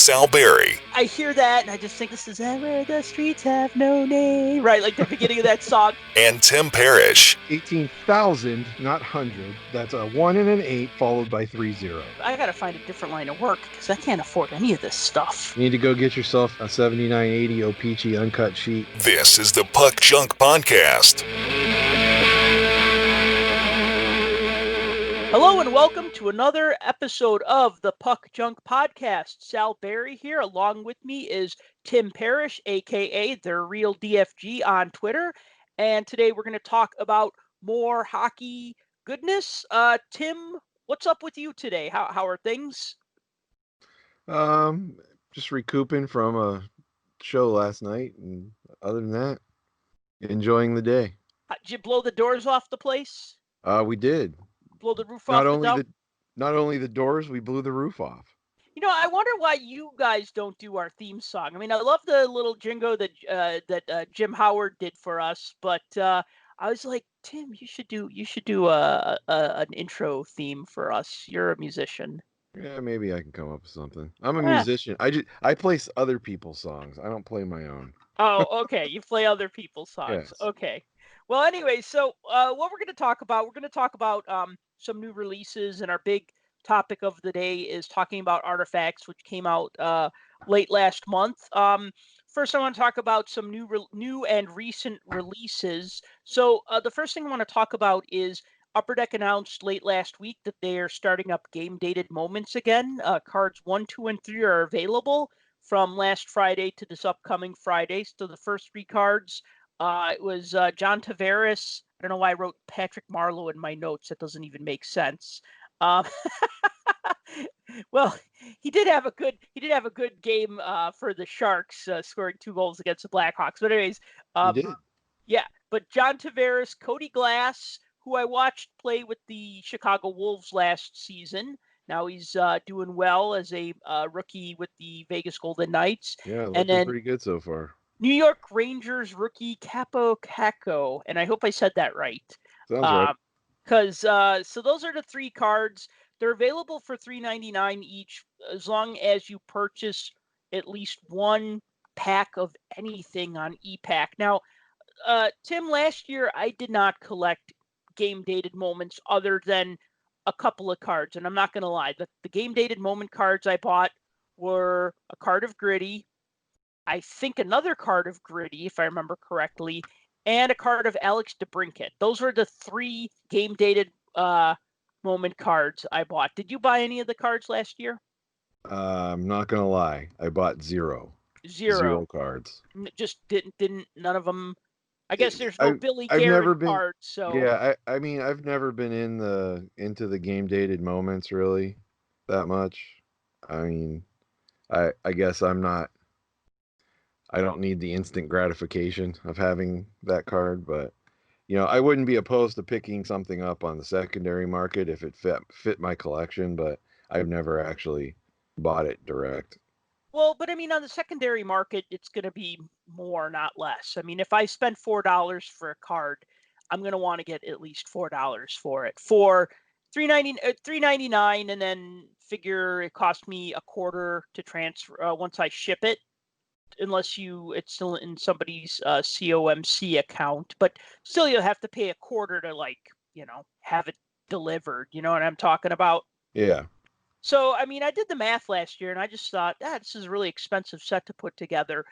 Sal Berry. I hear that and I just think this is where the streets have no name. Right, like the beginning of that song. And Tim Parish. 18,000, not 100. That's a 1 and an 8 followed by 3 zeros. I got to find a different line of work because I can't afford any of this stuff. You need to go get yourself a 7980 O-Peachy uncut sheet. This is the Puck Junk Podcast. Hello and welcome to another episode of the Puck Junk Podcast. Sal Berry here. Along with me is Tim Parish, a.k.a. The Real DFG on Twitter. And today we're going to talk about more hockey goodness. Tim, what's up with you today? How are things? Just recouping from a show last night. And other than that, enjoying the day. Did you blow the doors off the place? We did. Blow the roof off Not only the doors, we blew the roof off. You know, I wonder why you guys don't do our theme song. I mean, I love the little jingle that Jim Howard did for us, but I was like, Tim, you should do an intro theme for us. You're a musician. Yeah, maybe I can come up with something. I'm a musician. I play other people's songs. I don't play my own. Oh, okay. You play other people's songs. Yes. Okay. Well, anyway, so what we're going to talk about, some new releases, and our big topic of the day is talking about Artifacts, which came out late last month. First, I want to talk about some new and recent releases. So the first thing I want to talk about is Upper Deck announced late last week that they are starting up game-dated moments again. Cards 1, 2, and 3 are available from last Friday to this upcoming Friday. So the first 3 cards, it was John Tavares. I don't know why I wrote Patrick Marleau in my notes. That doesn't even make sense. Well, he did have a good game for the Sharks, scoring 2 goals against the Blackhawks. But anyways, He did. Yeah. But John Tavares, Cody Glass, who I watched play with the Chicago Wolves last season. Now he's doing well as a rookie with the Vegas Golden Knights. Yeah, looking pretty good so far. New York Rangers rookie Capo Caco, and I hope I said that right. Sounds right. Because so those are the 3 cards. They're available for $3.99 each, as long as you purchase at least 1 pack of anything on ePack. Now, Tim, last year I did not collect game-dated moments other than a couple of cards, and I'm not going to lie. The game-dated moment cards I bought were a card of Gritty, I think another card of Gritty, if I remember correctly, and a card of Alex DeBrincat. Those were the 3 game-dated moment cards I bought. Did you buy any of the cards last year? I'm not going to lie. I bought 0. 0 cards. Just didn't none of them. I guess there's no Billy Garrett cards. So yeah, I mean, I've never been into the game-dated moments really that much. I mean, I guess I don't need the instant gratification of having that card, but I wouldn't be opposed to picking something up on the secondary market if it fit my collection, but I've never actually bought it direct. Well, but I mean, on the secondary market, it's going to be more, not less. I mean, if I spend $4 for a card, I'm going to want to get at least $4 for it. For $3.99, and then figure it cost me a quarter to transfer once I ship it. Unless it's still in somebody's COMC account, but still you'll have to pay a quarter to have it delivered. You know what I'm talking about? Yeah. So, I mean, I did the math last year and I just thought, this is a really expensive set to put together.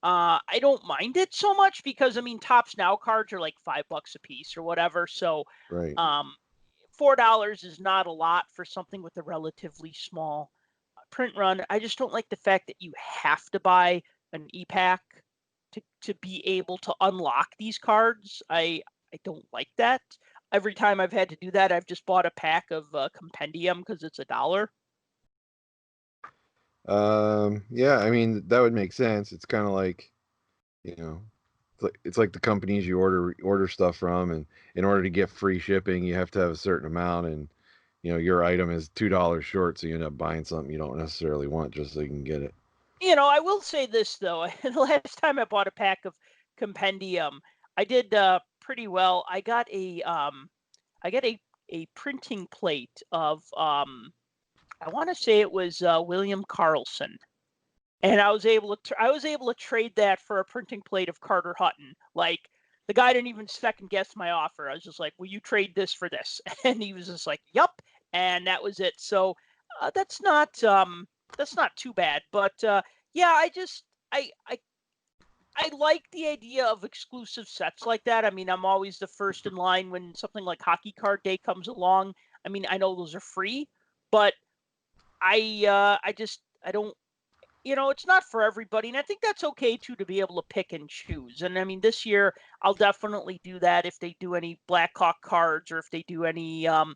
I don't mind it so much because, I mean, Topps Now cards are like $5 a piece or whatever. So, right. $4 is not a lot for something with a relatively small print run. I just don't like the fact that you have to buy an ePack to be able to unlock these cards. I don't like that. Every time I've had to do that, I've just bought a pack of Compendium because it's $1. Yeah, I mean, that would make sense. It's kind of like, it's like the companies you order stuff from, and in order to get free shipping, you have to have a certain amount, and your item is $2 short, so you end up buying something you don't necessarily want just so you can get it. I will say this though. The last time I bought a pack of Compendium, I did pretty well. I got a printing plate of I want to say it was William Karlsson. and I was able to trade that for a printing plate of Carter Hutton. Like, the guy didn't even second guess my offer. I was just like, "Will you trade this for this?" And he was just like, "Yup," and that was it. So that's not too bad. But yeah, I like the idea of exclusive sets like that. I mean, I'm always the first in line when something like Hockey Card Day comes along. I mean, I know those are free, but I don't, it's not for everybody, and I think that's okay too, to be able to pick and choose. And I mean, this year I'll definitely do that if they do any Blackhawk cards, or if they do any of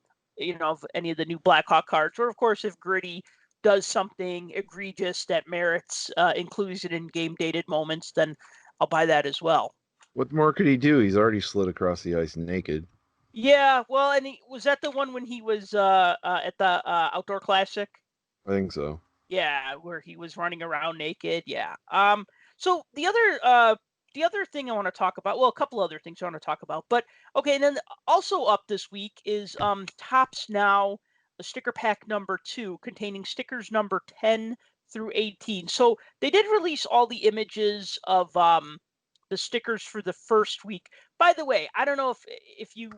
any of the new Blackhawk cards, or of course if Gritty does something egregious that merits inclusion in game dated moments, then I'll buy that as well. What more could he do? He's already slid across the ice naked. Yeah, well, and was that the one when he was at the Outdoor Classic? I think so. Yeah, where he was running around naked. Yeah. So the other thing I want to talk about, well, a couple other things I want to talk about, but okay, and then also up this week is Topps Now, the sticker pack number 2, containing stickers number 10 through 18. So they did release all the images of the stickers for the first week. By the way, I don't know if you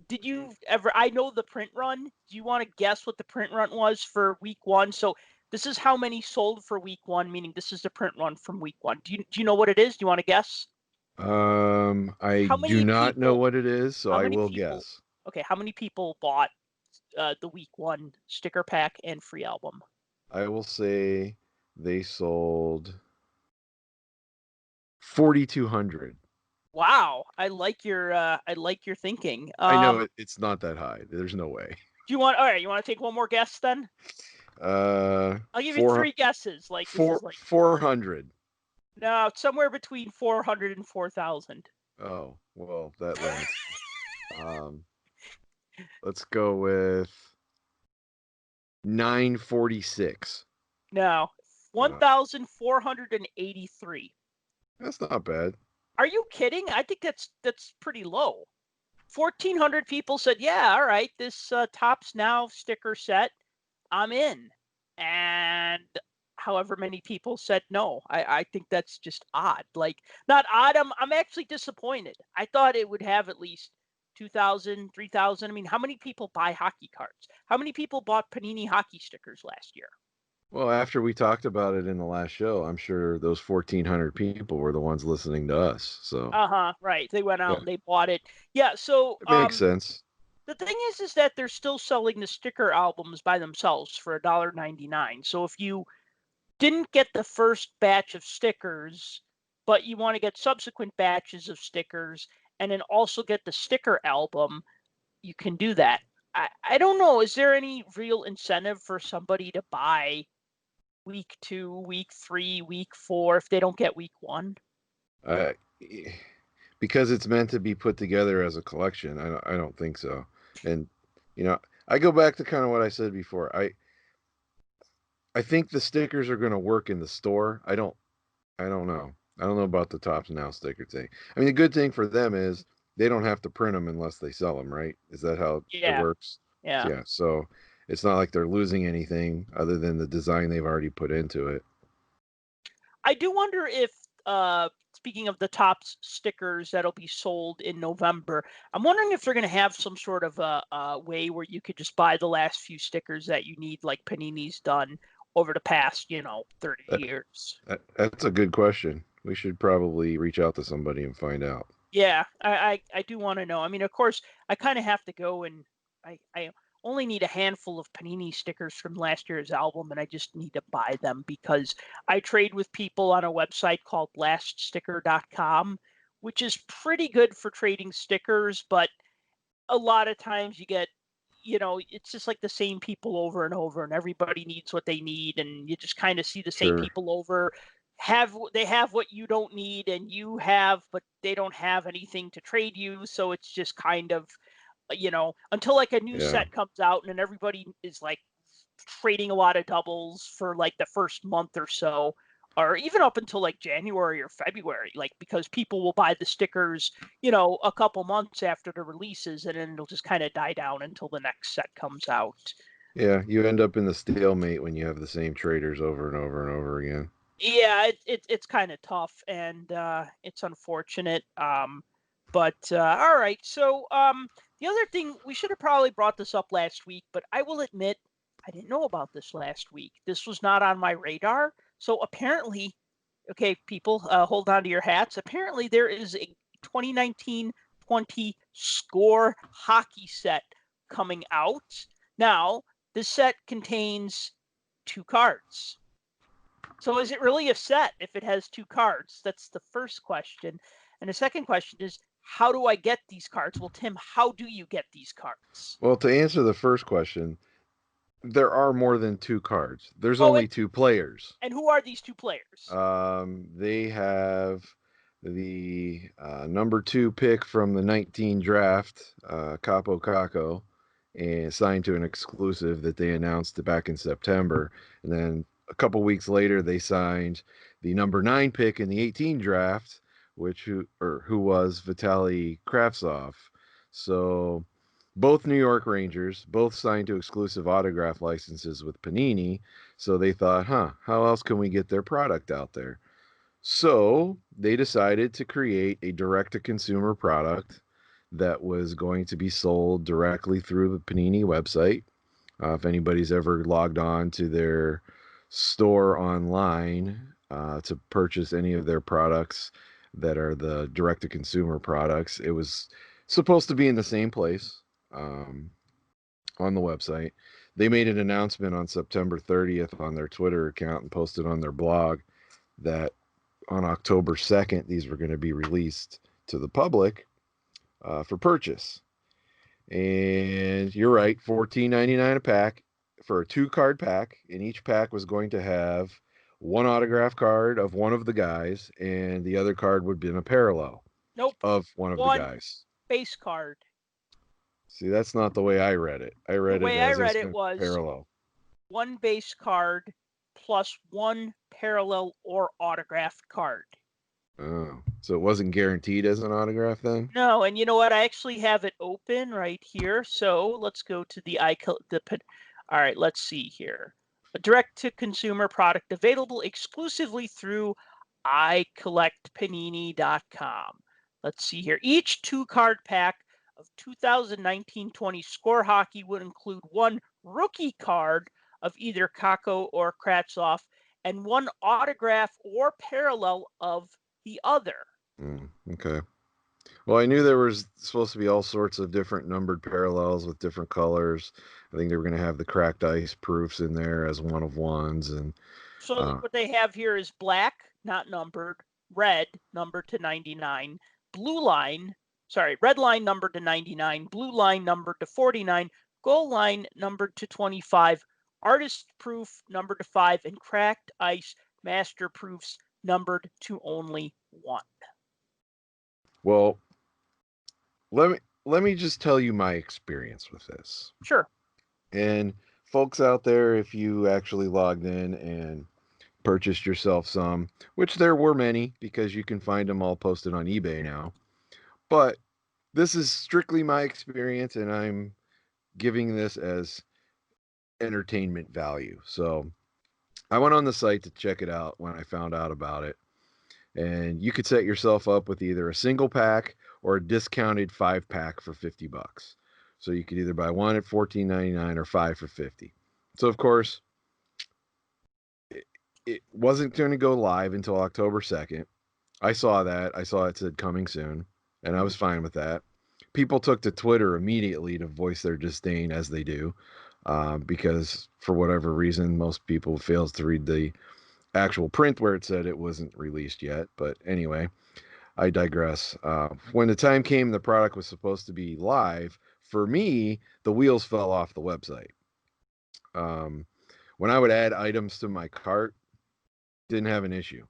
did you ever, I know the print run. Do you want to guess what the print run was for week 1? So this is how many sold for week 1, meaning this is the print run from week 1. Do you know what it is? Do you want to guess? I How do many not know people? what it is, so How I many will people? guess. Okay, how many people bought the week 1 sticker pack and free album? I will say they sold 4,200. Wow, I like your thinking. I know it's not that high. There's no way. Do you want? All right, you want to take one more guess then? I'll give you 3 guesses. Like, this is like 400. no, somewhere between 400 and 4,000. Oh, well, that limits. Let's go with 946. No, 1,483. That's not bad. Are you kidding? I think that's pretty low. 1,400 people said, "Yeah, all right, this Topps Now sticker set, I'm in," and however many people said no. I think that's just odd. Like, not odd. I'm actually disappointed. I thought it would have at least 2,000, 3,000. I mean, how many people buy hockey cards? How many people bought Panini hockey stickers last year? Well, after we talked about it in the last show, I'm sure those 1,400 people were the ones listening to us. So, Right. They went out yeah, and they bought it. Yeah. So it makes sense. the thing is that they're still selling the sticker albums by themselves for $1.99. So if you didn't get the first batch of stickers, but you want to get subsequent batches of stickers and then also get the sticker album, you can do that. I don't know. Is there any real incentive for somebody to buy week 2, week 3, week 4 if they don't get week 1? Uh, because it's meant to be put together as a collection. I don't think so. And I go back to kind of what I said before. I think the stickers are going to work in the store. I don't know. I don't know about the Topps Now sticker thing. I mean, the good thing for them is they don't have to print them unless they sell them, right? Is that how it Yeah. works? Yeah. Yeah. So it's not like they're losing anything other than the design they've already put into it. I do wonder if, speaking of the Topps stickers that'll be sold in November, I'm wondering if they're going to have some sort of a way where you could just buy the last few stickers that you need, like Panini's done over the past, 30 That, years. that's a good question. We should probably reach out to somebody and find out. Yeah, I do want to know. I mean, of course, I kind of have to go and I only need a handful of Panini stickers from last year's album, and I just need to buy them because I trade with people on a website called laststicker.com, which is pretty good for trading stickers, but a lot of times you get, it's just like the same people over and over, and everybody needs what they need, and you just kind of see the same Sure. people over. They have what you don't need, and you have, but they don't have anything to trade you. So it's just kind of, until like a new Yeah. set comes out, and then everybody is like trading a lot of doubles for like the first month or so, or even up until like January or February, like because people will buy the stickers, a couple months after the releases, and then it'll just kind of die down until the next set comes out. Yeah. You end up in the stalemate when you have the same traders over and over and over again. Yeah, it's kind of tough, and it's unfortunate. But all right. So the other thing, we should have probably brought this up last week, but I will admit I didn't know about this last week. This was not on my radar. So apparently, okay, people, hold on to your hats. Apparently, there is a 2019-20 score hockey set coming out. Now, this set contains 2 cards. So is it really a set if it has 2 cards? That's the first question. And the second question is, how do I get these cards? Well, Tim, how do you get these cards? Well, to answer the first question, there are more than 2 cards. There's Oh, only 2 players. and who are these 2 players? They have the number 2 pick from the 19 draft, Capo Caco, and signed to an exclusive that they announced back in September. And then a couple weeks later, they signed the number 9 pick in the 18 draft, who was Vitaly Kravtsov. So both New York Rangers, both signed to exclusive autograph licenses with Panini. So they thought, how else can we get their product out there? So they decided to create a direct-to-consumer product that was going to be sold directly through the Panini website. If anybody's ever logged on to their store online to purchase any of their products that are the direct-to-consumer products, it was supposed to be in the same place on the website. They made an announcement on September 30th on their Twitter account and posted on their blog that on October 2nd, these were going to be released to the public for purchase. And you're right, $14.99 a pack for a 2-card pack, and each pack was going to have one autograph card of one of the guys, and the other card would be in a parallel Nope. of one of the guys. Base card. See, that's not the way I read it. I read The way it as I read it it was parallel. 1 base card plus 1 parallel or autographed card. Oh, so it wasn't guaranteed as an autograph then? No, and you know what? I actually have it open right here. So let's go to all right, let's see here. A direct-to-consumer product available exclusively through iCollectPanini.com. Let's see here. Each 2-card pack of 2019-20 score hockey would include 1 rookie card of either Kako or Kravtsov and 1 autograph or parallel of the other. Okay. Well, I knew there was supposed to be all sorts of different numbered parallels with different colors. I think they were going to have the cracked ice proofs in there as one of ones. And So what they have here is black, not numbered, red, numbered to 99, red line numbered to 99, blue line numbered to 49, gold line numbered to 25, artist proof numbered to 5, and cracked ice master proofs numbered to only 1. Well, let me just tell you my experience with this. Sure. And folks out there, if you actually logged in and purchased yourself some, which there were many because you can find them all posted on eBay now. But this is strictly my experience, and I'm giving this as entertainment value. So I went on the site to check it out when I found out about it. And you could set yourself up with either a single pack or a discounted 5-pack for $50. So you could either buy one at $14.99 or 5 for $50. So of course, it wasn't going to go live until October 2nd. I saw that. I saw it said coming soon, and I was fine with that. People took to Twitter immediately to voice their disdain, as they do, because for whatever reason, most people fails to read the actual print where it said it wasn't released yet. But anyway, I digress. When the time came, the product was supposed to be live. For me, the wheels fell off the website. When I would add items to my cart, didn't have an issue.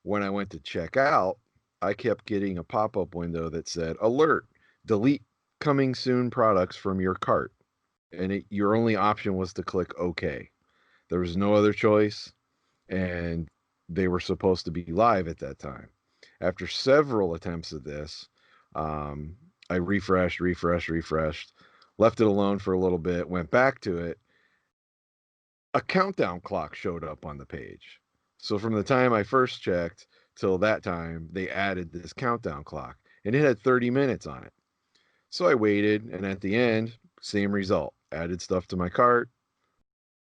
When I went to check out, I kept getting a pop-up window that said, alert, delete coming soon products from your cart. And your only option was to click OK. There was no other choice. And they were supposed to be live at that time. After several attempts at this, I refreshed, left it alone for a little bit, went back to it. A countdown clock showed up on the page. So from the time I first checked till that time, they added this countdown clock, and it had 30 minutes on it. So I waited, and at the end, same result. Added stuff to my cart,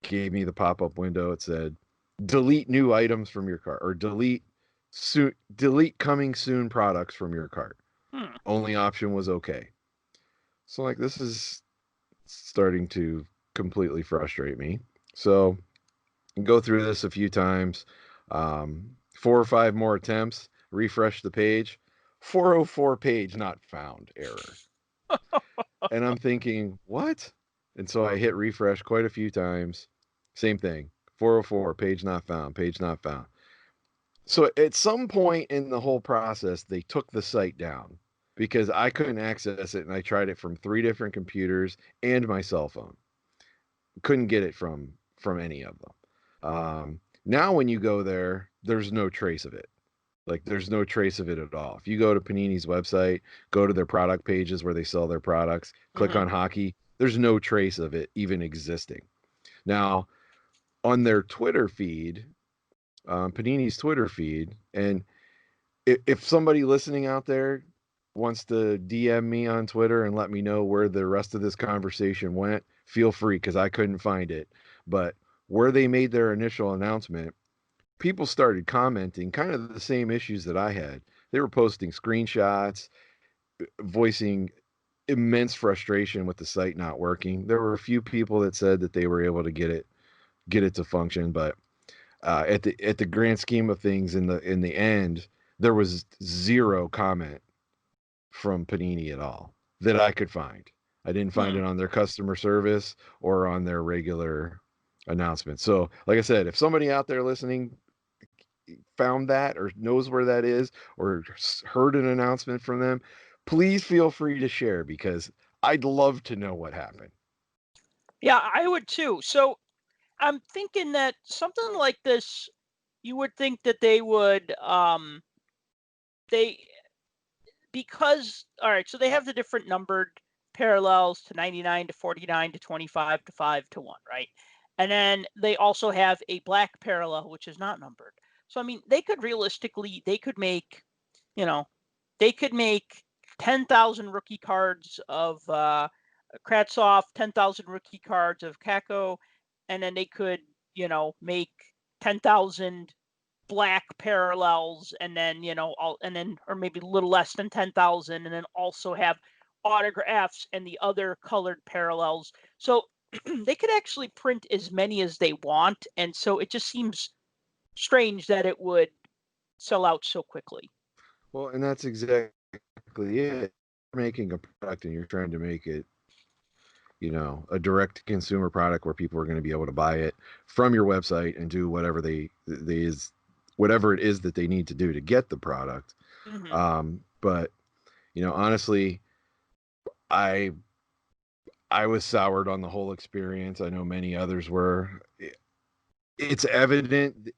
gave me the pop-up window. It said, delete new items from your cart, or delete coming soon products from your cart. Only option was okay. So like, this is starting to completely frustrate me. So go through this a few times, 4 or 5 more attempts, refresh the page, 404 page not found error. And I'm thinking, what? And so I hit refresh quite a few times. Same thing. 404 page not found, page not found. So at some point in the whole process, they took the site down because I couldn't access it, and I tried it from 3 different computers and my cell phone. Couldn't get it from any of them. Now when you go there, there's no trace of it. Like, there's no trace of it at all. If you go to Panini's website, go to their product pages where they sell their products, click on hockey, there's no trace of it even existing. Now, on their Twitter feed, Panini's Twitter feed, and if somebody listening out there wants to DM me on Twitter and let me know where the rest of this conversation went, feel free, because I couldn't find it. But where they made their initial announcement, people started commenting kind of the same issues that I had. They were posting screenshots, voicing immense frustration with the site not working. There were a few people that said that they were able to get it to function, but at the grand scheme of things, in the end, there was zero comment from Panini at all that I could find. I didn't find it on their customer service or on their regular announcement. So, like I said, if somebody out there listening found that or knows where that is or heard an announcement from them, please feel free to share, because I'd love to know what happened. Yeah, I would too. So I'm thinking that something like this, you would think that they would, because, all right, so they have the different numbered parallels to 99 to 49 to 25 to 5 to 1, right? And then they also have a black parallel, which is not numbered. So, I mean, they could make, you know, they could make 10,000 rookie cards of Kratzov, 10,000 rookie cards of Kako, and then they could, make 10,000 black parallels, and then or maybe a little less than 10,000, and then also have autographs and the other colored parallels. So they could actually print as many as they want, and so it just seems strange that it would sell out so quickly. Well, and that's exactly it. You're making a product and you're trying to make it, a direct consumer product where people are going to be able to buy it from your website and do whatever whatever it is that they need to do to get the product. But honestly, I was soured on the whole experience. I know many others were. It's evident.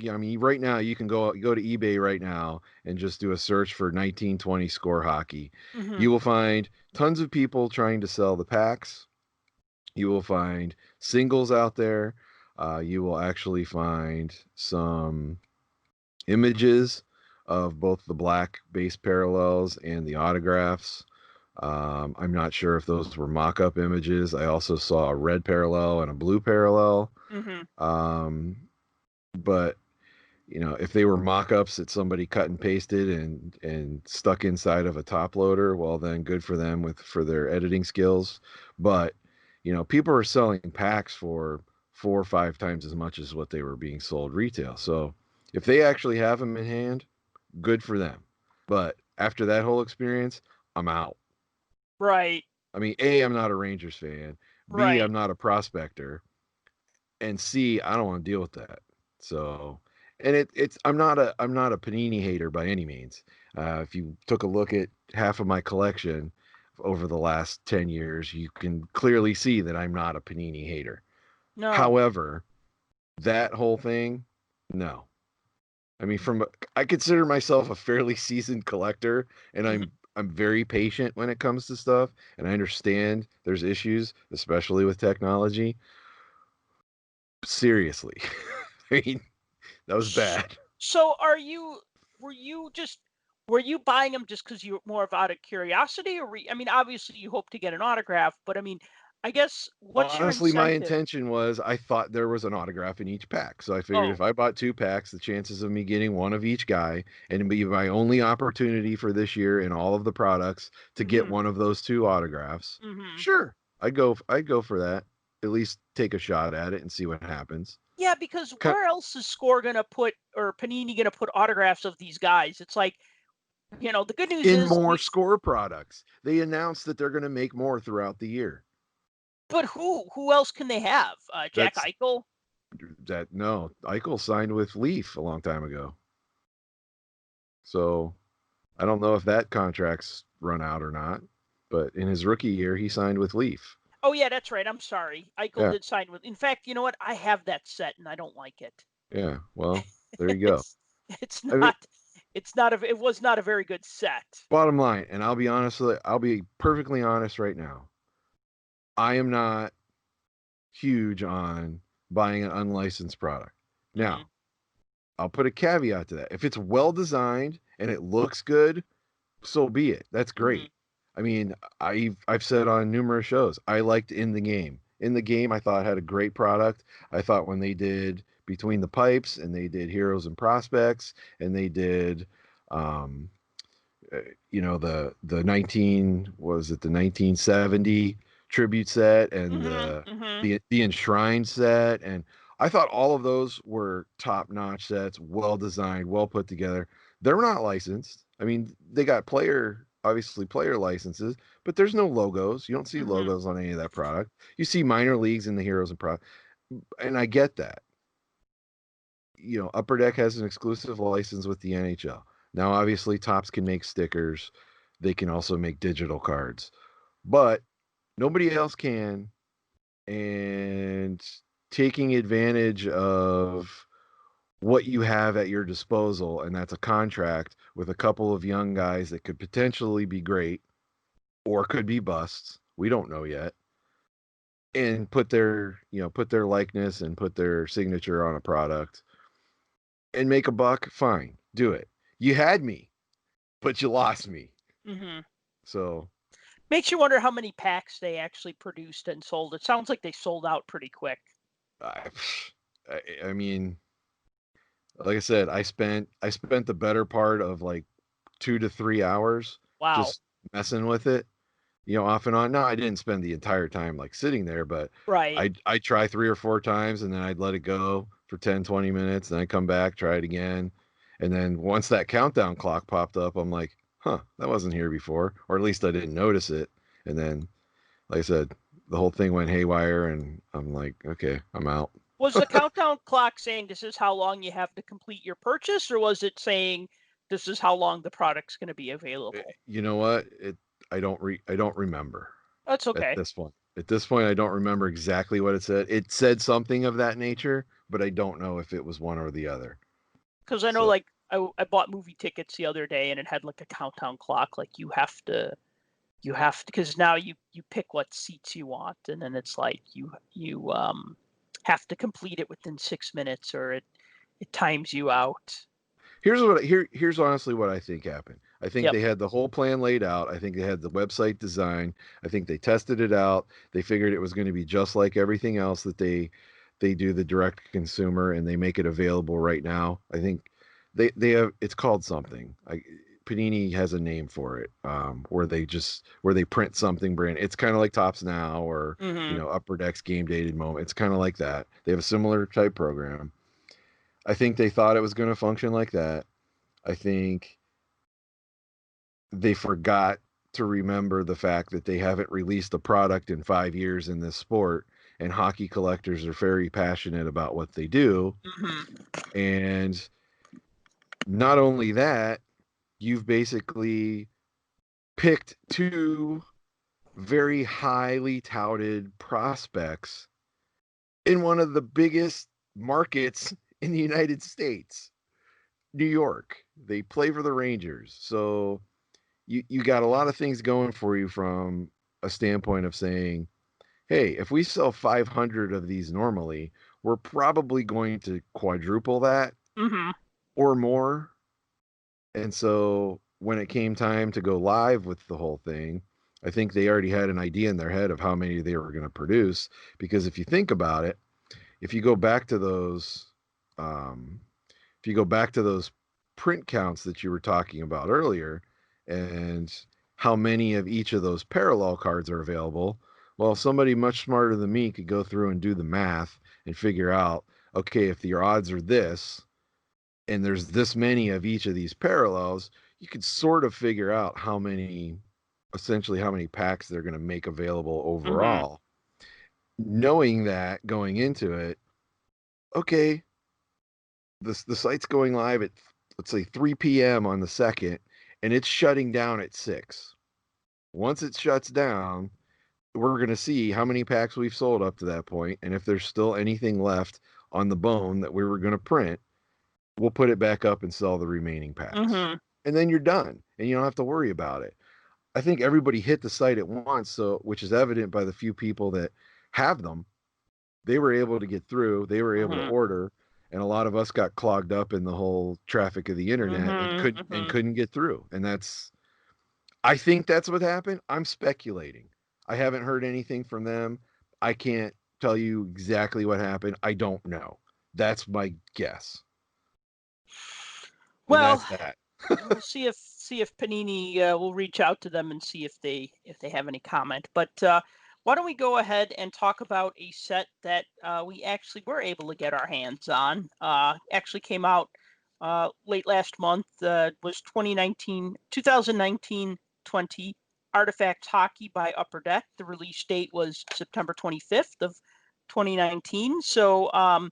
I mean, right now you can go to eBay right now and just do a search for 1920 score hockey. You will find tons of people trying to sell the packs. You will find singles out there. You will actually find some images of both the black base parallels and the autographs. I'm not sure if those were mock-up images. I also saw a red parallel and a blue parallel. But if they were mock-ups that somebody cut and pasted and stuck inside of a top loader, well, then good for them for their editing skills. But people are selling packs for 4 or 5 times as much as what they were being sold retail. So if they actually have them in hand, good for them. But after that whole experience, I'm out. Right. I mean, A, I'm not a Rangers fan. B, Right. I'm not a prospector. And C, I don't want to deal with that. So, and I'm not a Panini hater by any means. If you took a look at half of my collection over the last 10 years, you can clearly see that I'm not a Panini hater. No. However, that whole thing, no. I mean, I consider myself a fairly seasoned collector, and I'm very patient when it comes to stuff, and I understand there's issues, especially with technology. Seriously. I mean, That was bad. So were you buying them just because you were more of out of curiosity, or I mean, obviously you hope to get an autograph, but I mean, I guess what's your Honestly, my incentive? intention was I thought there was an autograph in each pack. So I figured Oh, if I bought 2 packs, the chances of me getting one of each guy and it'd be my only opportunity for this year in all of the products to get mm-hmm, one of those 2 autographs. mm-hmm. Sure. I'd go for that. At least take a shot at it and see what happens. Yeah, because Ki- where else is Score gonna put or Panini gonna put autographs of these guys? It's like, the good news In is more we, score products. They announced that they're going to make more throughout the year. but who else can they have? Jack That's Eichel? that no, Eichel signed with Leaf a long time ago. So I don't know if that contract's run out or not, but in his rookie year, he signed with Leaf. Oh yeah, that's right. I'm sorry. Eichel Yeah, did sign with. In fact, you know what? I have that set and I don't like it. yeah. Well, there you go. it's it's I mean, not it was not a very good set. bottom line, and I'll be perfectly honest right now. I am not huge on buying an unlicensed product. Mm-hmm. Now, I'll put a caveat to that. If it's well designed and it looks good, so be it. That's Mm-hmm. great. I mean, I've said on numerous shows, I liked In the Game. In the Game, I thought had a great product. I thought when they did Between the Pipes and they did Heroes and Prospects and they did, um, the 1970 tribute set and Mm-hmm. Mm-hmm. the enshrined set, and I thought all of those were top notch sets, well designed, well put together. They're not licensed. I mean, they got obviously player licenses, but there's no logos. You don't see Mm-hmm. logos on any of that product. You see minor leagues in the Heroes and Pro, and I get that. Upper Deck has an exclusive license with the NHL. Now, obviously, Tops can make stickers. They can also make digital cards, but nobody else can. And taking advantage of what you have at your disposal, and that's a contract with a couple of young guys that could potentially be great or could be busts. We don't know yet. And put their likeness and put their signature on a product and make a buck, fine, do it. You had me, but you lost me. Mm-hmm. So Makes you wonder how many packs they actually produced and sold. It sounds like they sold out pretty quick. I, I mean, like I said, I spent the better part of like 2 to 3 hours Wow. just messing with it, off and on. No, I didn't spend the entire time like sitting there, but Right. I try 3 or 4 times and then I'd let it go for 10, 20 minutes, and then I come back, try it again. And then once that countdown clock popped up, I'm like, huh, that wasn't here before, or at least I didn't notice it. And then, like I said, the whole thing went haywire, and I'm like, okay, I'm out. Was the countdown clock saying this is how long you have to complete your purchase, or was it saying this is how long the product's going to be available? You know what? I don't remember That's at okay. this point. At this point, I don't remember exactly what it said. It said something of that nature, but I don't know if it was one or the other. Because I know, So like, I bought movie tickets the other day and it had like a countdown clock. Like, because now you pick what seats you want, and then it's like you have to complete it within 6 minutes or it times you out. here's honestly what I think happened. I think Yep. they had the whole plan laid out. I think they had the website design. I think they tested it out. They figured it was going to be just like everything else that they do the direct consumer, and they make it available right now. I think they have, it's called something. Panini has a name for it, where they print something brand. It's kind of like Tops Now, or Mm-hmm. Upper Decks Game Dated Moment. It's kind of like that. They have a similar type program. I think they thought it was going to function like that. I think they forgot to remember the fact that they haven't released a product in 5 years in this sport, and hockey collectors are very passionate about what they do. Mm-hmm. And not only that, you've basically picked 2 very highly touted prospects in one of the biggest markets in the United States, New York. They play for the Rangers. So you got a lot of things going for you from a standpoint of saying, hey, if we sell 500 of these normally, we're probably going to quadruple that Mm-hmm. or more. And so when it came time to go live with the whole thing, I think they already had an idea in their head of how many they were going to produce. Because if you think about it, if you go back to those, um, if you go back to those print counts that you were talking about earlier, and how many of each of those parallel cards are available, well, somebody much smarter than me could go through and do the math and figure out, okay, if your odds are this, and there's this many of each of these parallels, you could sort of figure out essentially how many packs they're going to make available Mm-hmm. overall. Knowing that going into it, okay, the site's going live at, let's say, 3 p.m. on the 2nd, and it's shutting down at 6. Once it shuts down, we're going to see how many packs we've sold up to that point, and if there's still anything left on the bone that we were going to print, we'll put it back up and sell the remaining packs. Mm-hmm. And then you're done, and you don't have to worry about it. I think everybody hit the site at once, so which is evident by the few people that have them. They were able to get through, they were able to Mm-hmm. order, and a lot of us got clogged up in the whole traffic of the internet and Mm-hmm. Mm-hmm. couldn't get through. And I think that's what happened. I'm speculating. I haven't heard anything from them. I can't tell you exactly what happened. I don't know. That's my guess. And Well, that's that. we'll see if Panini will reach out to them and see if they have any comment. But why don't we go ahead and talk about a set that we actually were able to get our hands on? Actually came out late last month. Was 2019-20 Artifacts Hockey by Upper Deck. The release date was September 25th of 2019. So a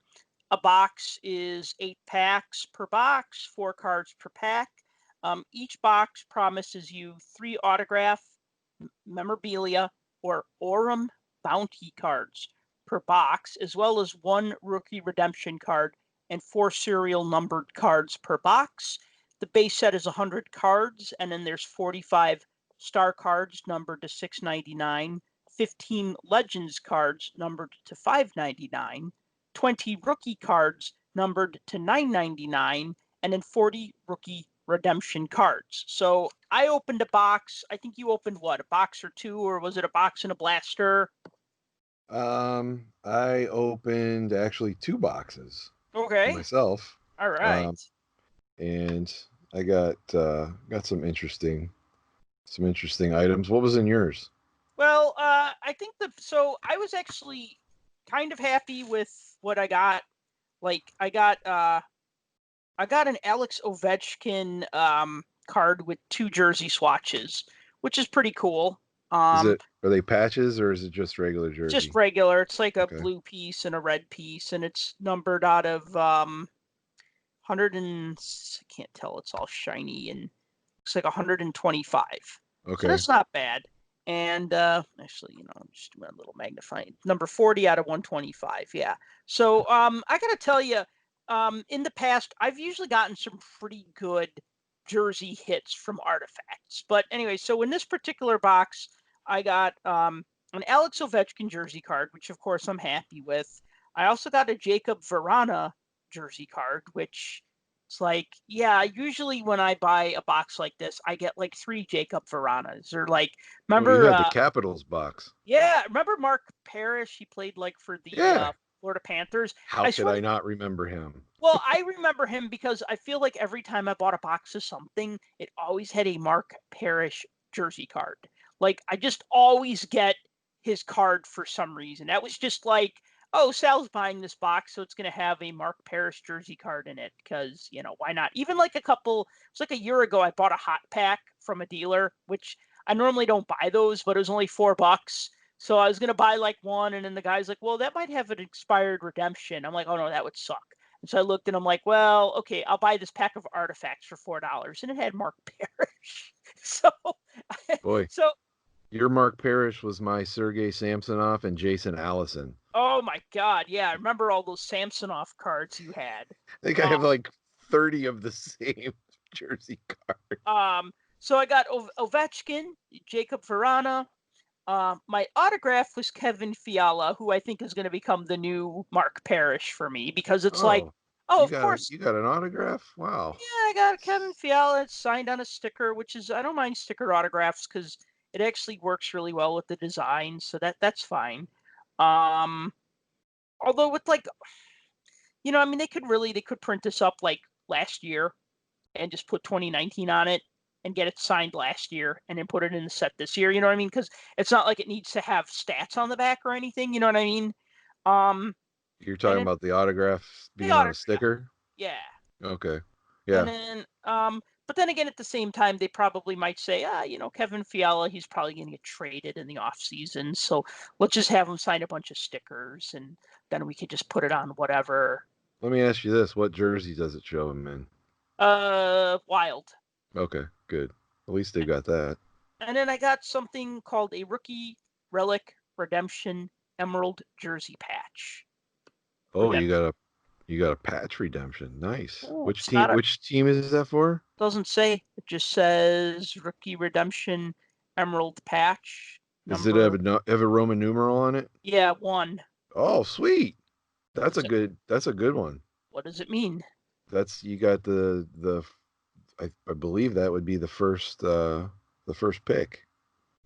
box is 8 packs per box, 4 cards per pack. Each box promises you 3 autograph, memorabilia, or Aurum bounty cards per box, as well as 1 rookie redemption card and 4 serial numbered cards per box. The base set is 100 cards, and then there's 45 star cards numbered to 699, 15 legends cards numbered to 599, 20 rookie cards numbered to 999, and then 40 rookie redemption cards. So I opened a box. I think you opened what, a box or two, or was it a box and a blaster? I opened actually 2 boxes Okay. myself. All right. Um, and I got some interesting items. What was in yours? Well, I think so I was actually kind of happy with what I got. Like I got an Alex Ovechkin card with 2 jersey swatches, which is pretty cool. Are they patches or is it just regular Just jersey? regular. It's like a Okay. blue piece and a red piece, and it's numbered out of 100 and I can't tell. It's all shiny and looks like 125. So Okay. that's not bad. And actually, just do a little magnifying. Number 40 out of 125. Yeah. So I gotta tell you, in the past, I've usually gotten some pretty good jersey hits from Artifacts. But anyway, so in this particular box, I got an Alex Ovechkin jersey card, which of course I'm happy with. I also got a Jacob Verana jersey card, which it's like, yeah, usually when I buy a box like this, I get like 3 Jacob Veranas. Or like, Well, you remember, had the Capitals box. yeah, remember Mark Parish? He played like for the Yeah. Florida Panthers. How I could swear I to, not remember him? well, I remember him because I feel like every time I bought a box of something, it always had a Mark Parrish jersey card. Like I just always get his card for some reason. That was just like, oh, Sal's buying this box, so it's going to have a Mark Parrish jersey card in it because, why not? Even like it's like a year ago, I bought a hot pack from a dealer, which I normally don't buy those, but it was only $4. So I was going to buy like one, and then the guy's like, well, that might have an expired redemption. I'm like, oh no, that would suck. And so I looked and I'm like, well, okay, I'll buy this pack of artifacts for $4. And it had Mark Parrish. So, Boy, so, your Mark Parrish was my Sergei Samsonov and Jason Allison. oh my God. Yeah. I remember all those Samsonov cards you had. I think I Um, have like 30 of the same jersey card. so I got Ovechkin, Jacob Verana. My autograph was Kevin Fiala, who I think is going to become the new Mark Parrish for me because it's like, Oh. Oh, of course. You got an autograph? Wow. Yeah, I got Kevin Fiala signed on a sticker, which is I don't mind sticker autographs because it actually works really well with the design, so that's fine. Um, although with like, I mean, they could print this up like last year and just put 2019 on it and get it signed last year and then put it in the set this year. You know what I mean? Because it's not like it needs to have stats on the back or anything. You know what I mean? Um, You're and talking then about the autograph the being on a autograph, sticker? yeah. Okay. And Yeah. then, but then again, at the same time, they probably might say, Kevin Fiala, he's probably going to get traded in the off season, so let's just have him sign a bunch of stickers, and then we could just put it on whatever. Let me ask you this. What jersey does it show him in? Wild. Okay, good. At least they got that. And then I got something called a rookie relic redemption emerald jersey patch. Oh, Redemption. you got a patch redemption. Nice. Oh, it's not a Which team is that for? doesn't say. It just says rookie redemption emerald patch Does it number. have a Roman numeral on it? Yeah, one. Oh, sweet. What's it? That's a good one. What does it mean? That's you got the I believe that would be the first pick.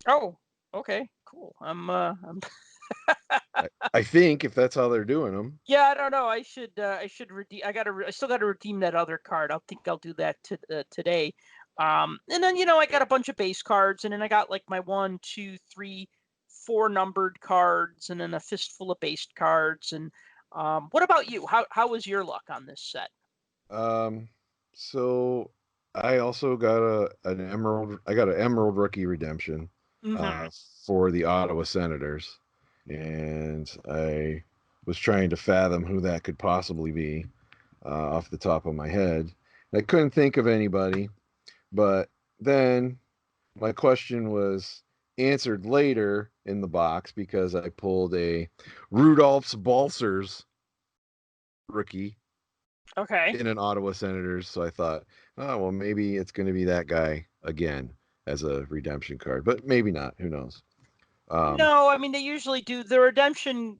Oh, okay, cool. I'm I think if that's how they're doing them. yeah, I don't know. I should redeem. I still gotta redeem that other card. I'll do that today. And then I got a bunch of base cards, and then I got like my 1, 2, 3, 4 numbered cards, and then a fistful of based cards. And what about you? How was your luck on this set? Um, so I also got I got an Emerald Rookie Redemption Mm-hmm. for the Ottawa Senators, and I was trying to fathom who that could possibly be off the top of my head. I couldn't think of anybody, but then my question was answered later in the box because I pulled a Rudolph's Balsers rookie Okay. in an Ottawa Senators. So I thought, oh, well, maybe it's going to be that guy again as a redemption card, but maybe not. Who knows? Um, No, I mean they usually do. The redemption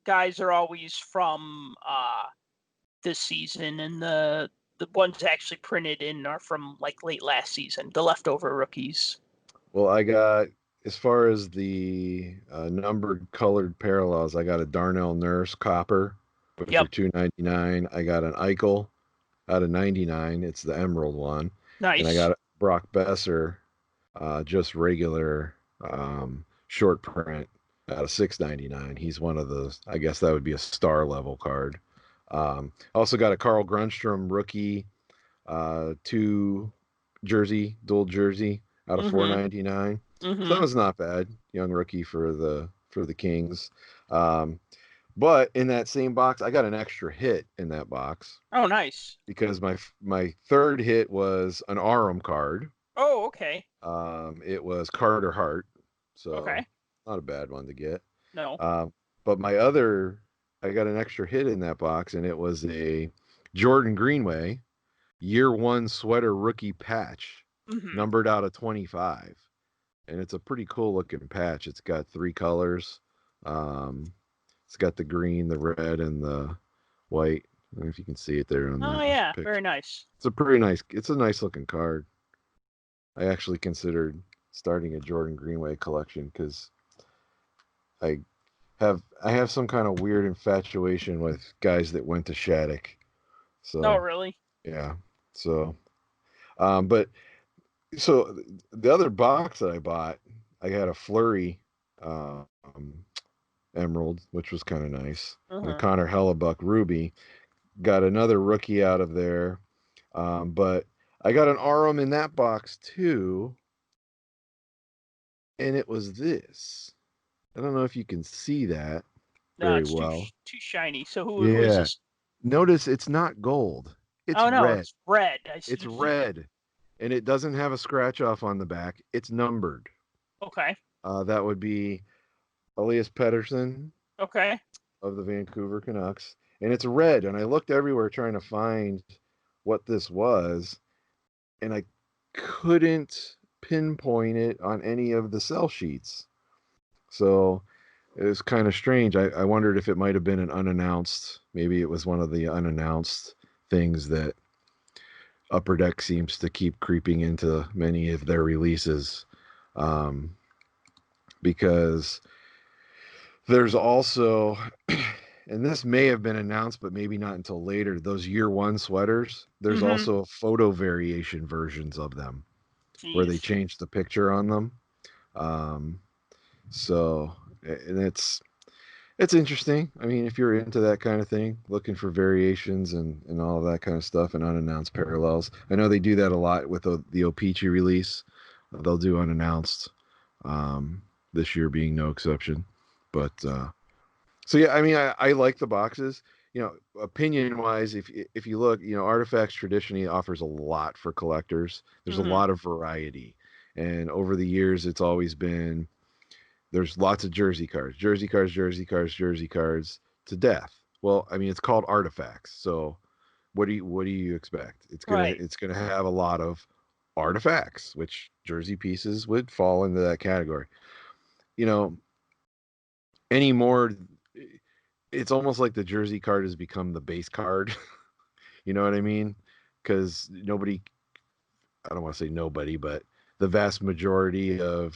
guys are always from this season, and the ones actually printed in are from like late last season, the leftover rookies. well, I got, as far as the numbered colored parallels, I got a Darnell Nurse Copper, which Yep. are 299. I got an Eichel out of 99. It's the Emerald one. And I Nice. got a Brock Besser, just regular short print out of 699. He's one of the, I guess that would be a star level card. Also got a Carl Grunstrom rookie, two dual jersey out of Mm-hmm. 499. So that Mm-hmm. was not bad. Young rookie for the Kings. Um, but in that same box, I got an extra hit in that box Oh, nice. because my third hit was an Arum card. Oh, okay. It was Carter Hart, so Okay. not a bad one to get. No. Um, but I got an extra hit in that box, and it was a Jordan Greenway year one sweater rookie patch, Mm-hmm. numbered out of 25, and it's a pretty cool looking patch. It's got three colors. Um, it's got the green, the red, and the white. I don't know if you can see it there on Oh, that yeah. Very picture. nice. It's a nice looking card. I actually considered starting a Jordan Greenway collection because I I have some kind of weird infatuation with guys that went to Shattuck. Oh, So really? yeah. So but so the other box that I bought, I got a Flurry um, Emerald, which was kind of nice, and a Uh-huh. Connor Hellebuck Ruby. Got another rookie out of there, but I got an Arum in that box too, and it was this. I don't know if you can see that No, very it's well. too shiny. So who is Yeah. this? Notice it's not gold. It's Oh no, red. it's red. I It's see. red. And it doesn't have a scratch off on the back. It's numbered. Okay. That would be Elias Pettersson Okay. of the Vancouver Canucks. And it's red. And I looked everywhere trying to find what this was. And I couldn't pinpoint it on any of the sell sheets. So it was kind of strange. I wondered if it might have been an unannounced, maybe it was one of the unannounced things that Upper Deck seems to keep creeping into many of their releases, because there's also, and this may have been announced, but maybe not until later, those year one sweaters. There's Mm-hmm. also photo variation versions of them where they Jeez. change the picture on them. Um, so, and it's interesting. I mean, if you're into that kind of thing, looking for variations and all of that kind of stuff and unannounced parallels. I know they do that a lot with the O-Pee-Chee release. They'll do unannounced, this year being no exception. But so yeah, I mean, I like the boxes. You know, opinion wise, if you look, you know, Artifacts traditionally offers a lot for collectors. There's a Mm-hmm. lot of variety, and over the years, it's always been there's lots of jersey cards, jersey cards, jersey cards, jersey cards to death. Well, I mean, it's called Artifacts, so what do you expect? Right. It's gonna have a lot of artifacts, which jersey pieces would fall into that category. You know, anymore, it's almost like the jersey card has become the base card. You know what I mean? Because nobody, I don't want to say nobody, but the vast majority of,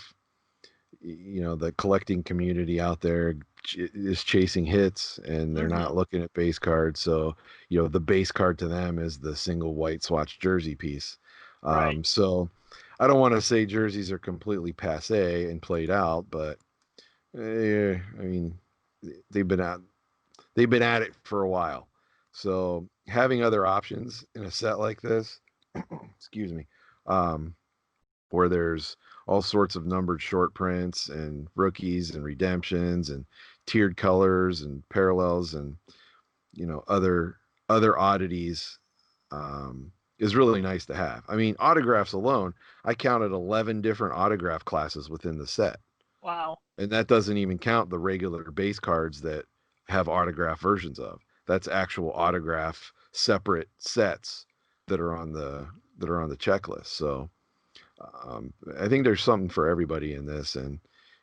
you know, the collecting community out there is chasing hits and they're Mm-hmm. not looking at base cards. So, you know, the base card to them is the single white swatch jersey piece. Right. So I don't want to say jerseys are completely passe and played out, but I mean, they've been out they've been at it for a while. So having other options in a set like this, excuse me, um, where there's all sorts of numbered short prints and rookies and redemptions and tiered colors and parallels and, you know, other oddities, is really nice to have. I mean, autographs alone, I counted 11 different autograph classes within the set, Wow. and that doesn't even count the regular base cards that have autograph versions of. That's actual autograph separate sets that are on the checklist. So I think there's something for everybody in this, and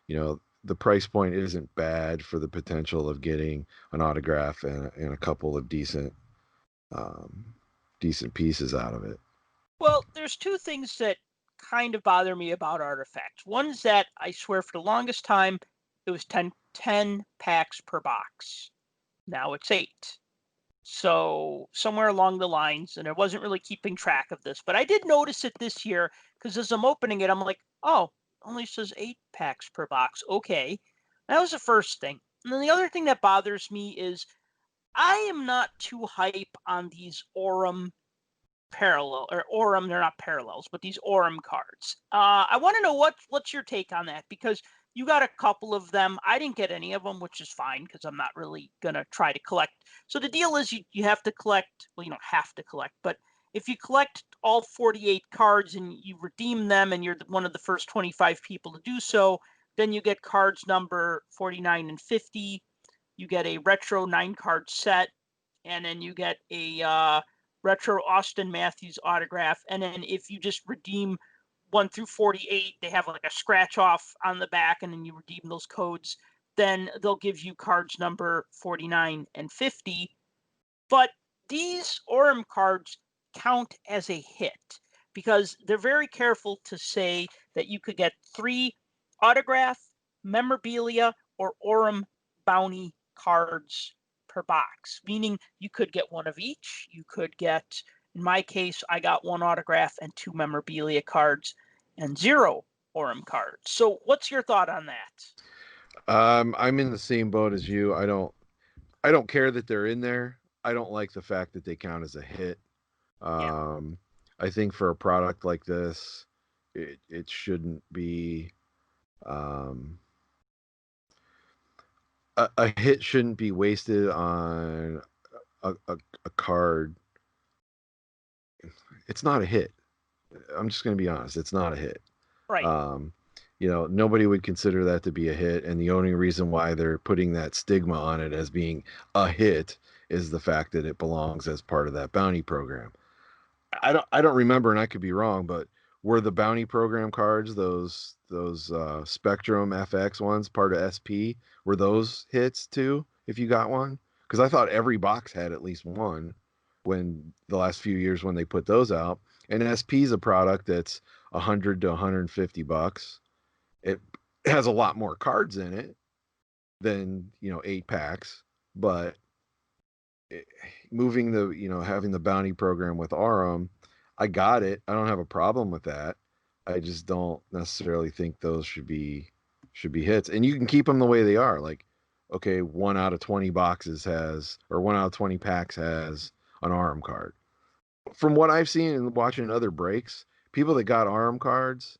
you know the price point isn't bad for the potential of getting an autograph and a couple of um, decent pieces out of it. Well, there's two things that kind of bother me about Artifacts. One is that I swear for the longest time it was 10 packs per box. Now it's 8. So somewhere along the lines, and I wasn't really keeping track of this, but I did notice it this year because as I'm opening it, I'm like, oh, only says 8 packs per box. Okay. That was the first thing. And then the other thing that bothers me is I am not too hype on these Aurum parallel or Aurum, they're not parallels, but these Aurum cards. I want to know what's your take on that because you got a couple of them. I didn't get any of them, which is fine because I'm not really gonna try to collect. So the deal is you have to collect. Well, you don't have to collect, but if you collect all 48 cards and you redeem them, and you're one of the first 25 people to do so, then you get cards number 49 and 50. You get a retro 9 card set, and then you get a retro Austin Matthews autograph. And then if you just redeem 1 through 48, they have like a scratch off on the back, and then you redeem those codes. Then they'll give you cards number 49 and 50. But these Aurum cards count as a hit because they're very careful to say that you could get 3 autograph, memorabilia, or Aurum bounty cards per box, meaning you could get one of each. You could get, in my case, I got 1 autograph and 2 memorabilia cards and 0 Aurum cards. So, what's your thought on that? I'm in the same boat as you. I don't care that they're in there. I don't like the fact that they count as a hit. Yeah, Um, I think for a product like this, it shouldn't be, um, a hit shouldn't be wasted on a card. It's not a hit. I'm just going to be honest. It's not a hit. right. Um, you know, nobody would consider that to be a hit, and the only reason why they're putting that stigma on it as being a hit is the fact that it belongs as part of that bounty program. I don't remember, and I could be wrong, but were the bounty program cards those Spectrum FX ones part of SP? Were those hits too? If you got one, because I thought every box had at least one. when the last few years when they put those out. And SP is a product that's 100 to 150 bucks. It has a lot more cards in it than 8 packs, but moving the having the bounty program with Arum, I got it. I don't have a problem with that. I just don't necessarily think those should be hits. And you can keep them the way they are. Like, okay, 1 out of 20 boxes has, or 1 out of 20 packs has an Arum card. From what I've seen and watching other breaks, people that got Arum cards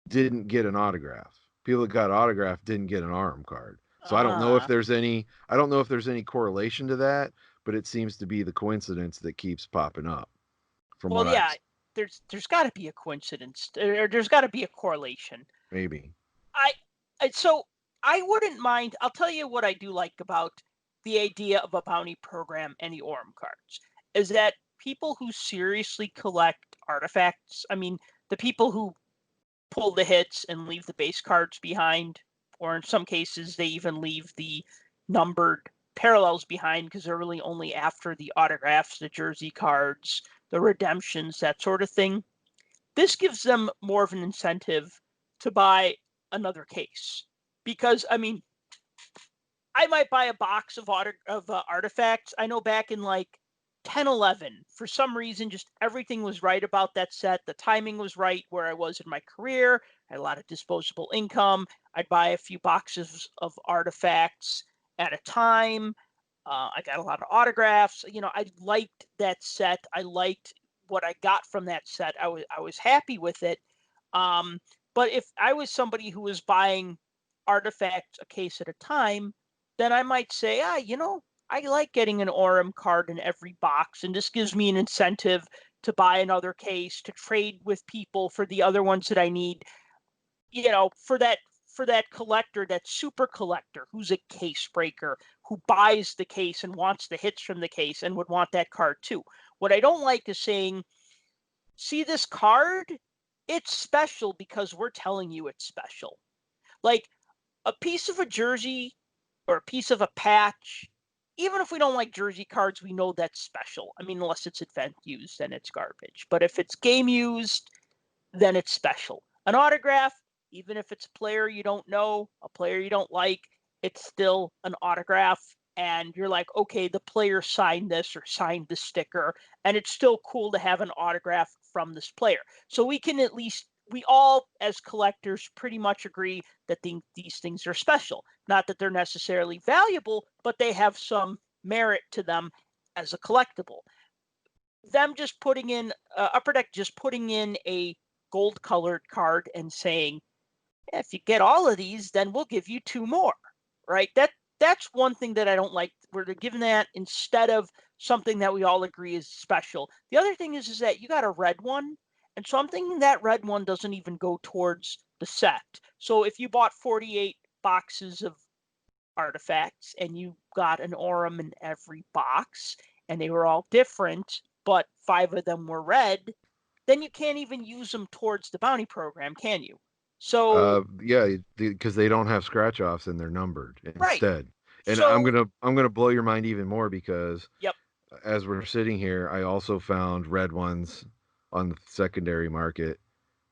didn't get an autograph. People that got autograph didn't get an Arum card. So I don't know if there's any correlation to that, but it seems to be the coincidence that keeps popping up. Well, yeah, there's got to be a coincidence, or there's got to be a correlation. Maybe. So I wouldn't mind. I'll tell you what I do like about the idea of a bounty program and the Arum cards is that people who seriously collect artifacts, I mean, the people who pull the hits and leave the base cards behind, or in some cases they even leave the numbered parallels behind because they're really only after the autographs, the jersey cards, the redemptions, that sort of thing. This gives them more of an incentive to buy another case because, I mean, I might buy a box of artifacts. I know back in like 10, 11, for some reason, just everything was right about that set. The timing was right where I was in my career. I had a lot of disposable income. I'd buy a few boxes of artifacts at a time. I got a lot of autographs. I liked that set. I liked what I got from that set. I was happy with it. But if I was somebody who was buying artifacts a case at a time, then I might say, I like getting an Arum card in every box, and this gives me an incentive to buy another case, to trade with people for the other ones that I need. For that collector, that super collector who's a case breaker, who buys the case and wants the hits from the case and would want that card too. What I don't like is saying, see this card? It's special because we're telling you it's special. Like a piece of a jersey or a piece of a patch, even if we don't like jersey cards, we know that's special. I mean, unless it's event used, then it's garbage. But if it's game used, then it's special. An autograph, even if it's a player you don't know, a player you don't like, it's still an autograph. And you're like, okay, the player signed this or signed the sticker, and it's still cool to have an autograph from this player. So we can we all, as collectors, pretty much agree that these things are special. Not that they're necessarily valuable, but they have some merit to them as a collectible. Them just putting in, Upper Deck just putting in a gold-colored card and saying, if you get all of these, then we'll give you 2 more, right? That's one thing that I don't like, where they're giving that instead of something that we all agree is special. The other thing is that you got a red one, and so I'm thinking that red one doesn't even go towards the set. So if you bought 48 boxes of artifacts and you got an Arum in every box, and they were all different, but 5 of them were red, then you can't even use them towards the bounty program, can you? So yeah, because they don't have scratch offs and they're numbered right. instead. And So, I'm gonna blow your mind even more because yep. as we're sitting here, I also found red ones on the secondary market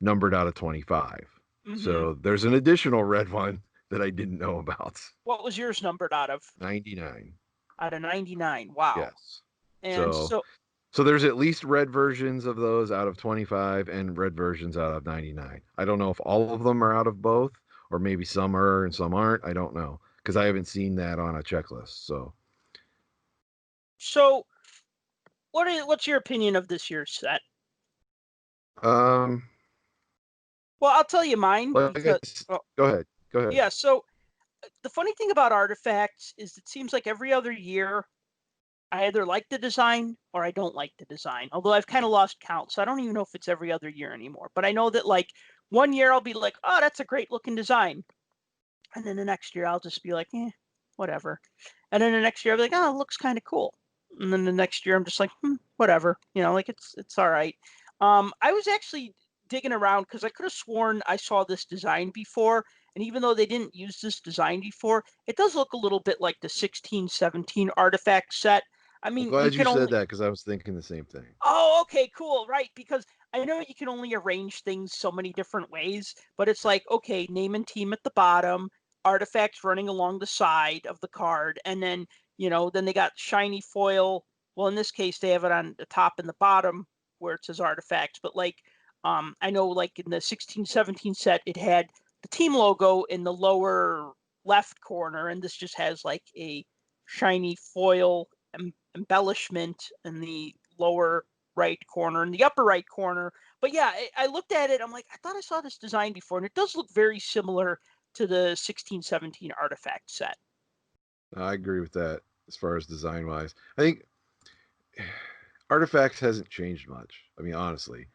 numbered out of 25. Mm-hmm. So there's an additional red one that I didn't know about. What was yours numbered out of? 99. Out of 99. Wow. Yes. And so there's at least red versions of those out of 25 and red versions out of 99. I don't know if all of them are out of both, or maybe some are and some aren't. I don't know because I haven't seen that on a checklist. So what's your opinion of this year's set? Well, I'll tell you mine. Go ahead. Yeah. So the funny thing about artifacts is it seems like every other year I either like the design or I don't like the design. Although I've kind of lost count, so I don't even know if it's every other year anymore. But I know that like one year I'll be like, oh, that's a great looking design. And then the next year I'll just be like, whatever. And then the next year I'll be like, oh, it looks kind of cool. And then the next year I'm just like, whatever. Like it's all right. I was actually digging around because I could have sworn I saw this design before. And even though they didn't use this design before, it does look a little bit like the 16-17 artifact set. I I'm mean, you glad you can said only. that because I was thinking the same thing. Oh, okay, cool, right? Because I know you can only arrange things so many different ways, but it's like, okay, name and team at the bottom, artifacts running along the side of the card, and then then they got shiny foil. Well, in this case, they have it on the top and the bottom where it says artifacts, but like, I know like in the 16-17 set, it had the team logo in the lower left corner, and this just has like a shiny foil embellishment in the lower right corner and the upper right corner. But yeah, I looked at it. I'm like, I thought I saw this design before, and it does look very similar to the 16-17 artifact set. I agree with that as far as design wise. I think Artifacts hasn't changed much. I mean, honestly,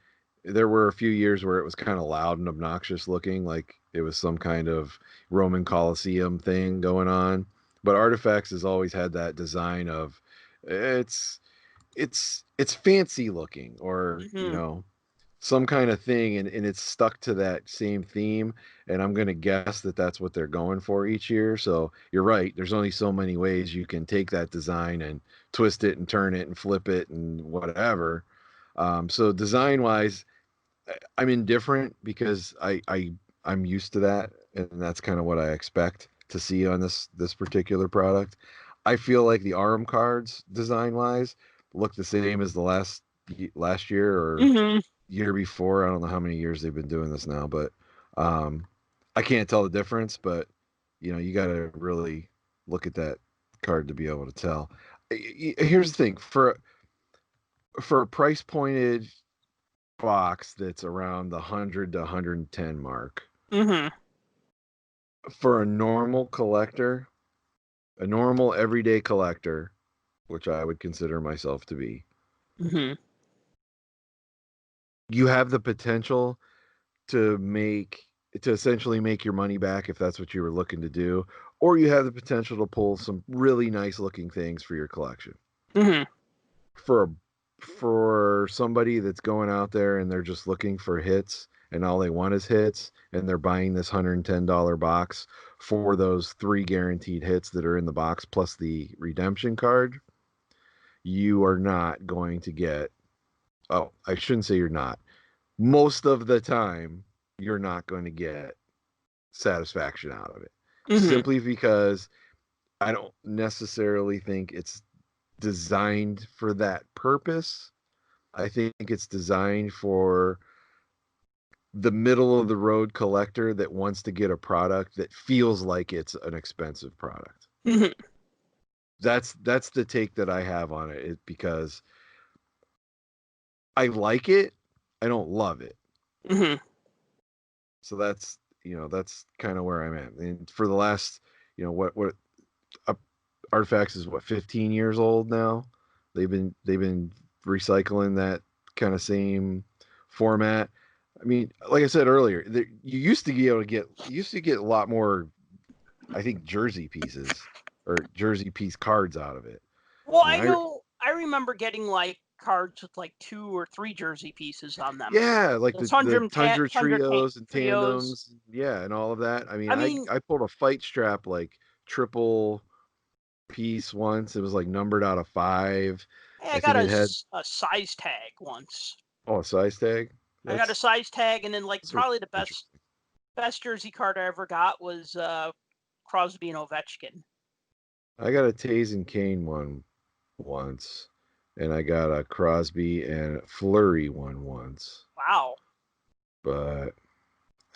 there were a few years where it was kind of loud and obnoxious looking, like it was some kind of Roman Colosseum thing going on. But Artifacts has always had that design of it's it's fancy looking, or Mm-hmm. some kind of thing, and it's stuck to that same theme, and I'm going to guess that that's what they're going for each year. So you're right, there's only so many ways you can take that design and twist it and turn it and flip it and whatever. So design wise, I'm indifferent because I'm used to that, and that's kind of what I expect to see on this particular product. I feel like the ARM cards design wise look the same as the last year or Mm-hmm. year before. I don't know how many years they've been doing this now, but um, I can't tell the difference. But you got to really look at that card to be able to tell. Here's the thing: for a price pointed box that's around the 100 to 110 mark, Mm-hmm. for a normal collector, a normal everyday collector, which I would consider myself to be, Mm-hmm. you have the potential to essentially make your money back if that's what you were looking to do, or you have the potential to pull some really nice looking things for your collection. Mm-hmm. For for somebody that's going out there and they're just looking for hits and all they want is hits, and they're buying this $110 box for those three guaranteed hits that are in the box plus the redemption card, you are not going to get, oh, I shouldn't say you're not. Most of the time, you're not going to get satisfaction out of it, Mm-hmm. simply because I don't necessarily think it's designed for that purpose. I think it's designed for the middle of the road collector that wants to get a product that feels like it's an expensive product. Mm-hmm. That's the take that I have on it, because I like it, I don't love it. Mm-hmm. So that's kind of where I'm at. And for the last, what uh, Artifacts is, what, 15 years old now. They've been recycling that kind of same format. I mean, like I said earlier, you used to be able to get a lot more, I think, jersey pieces or jersey piece cards out of it. Well, I mean, I know. I remember getting like cards with like 2 or 3 jersey pieces on them. yeah, like Those the Tundra Tundra trios and trios. tandems, yeah, and all of that. I mean, I I mean, I pulled a fight strap like triple piece once. It was like numbered out of 5. hey, I I got think it had, a size tag once. oh, a size tag. I got a That's size tag, and then like that's probably the interesting. best jersey card I ever got was Crosby and Ovechkin. I got a Taze and Kane one once, and I got a Crosby and Flurry one once. Wow. But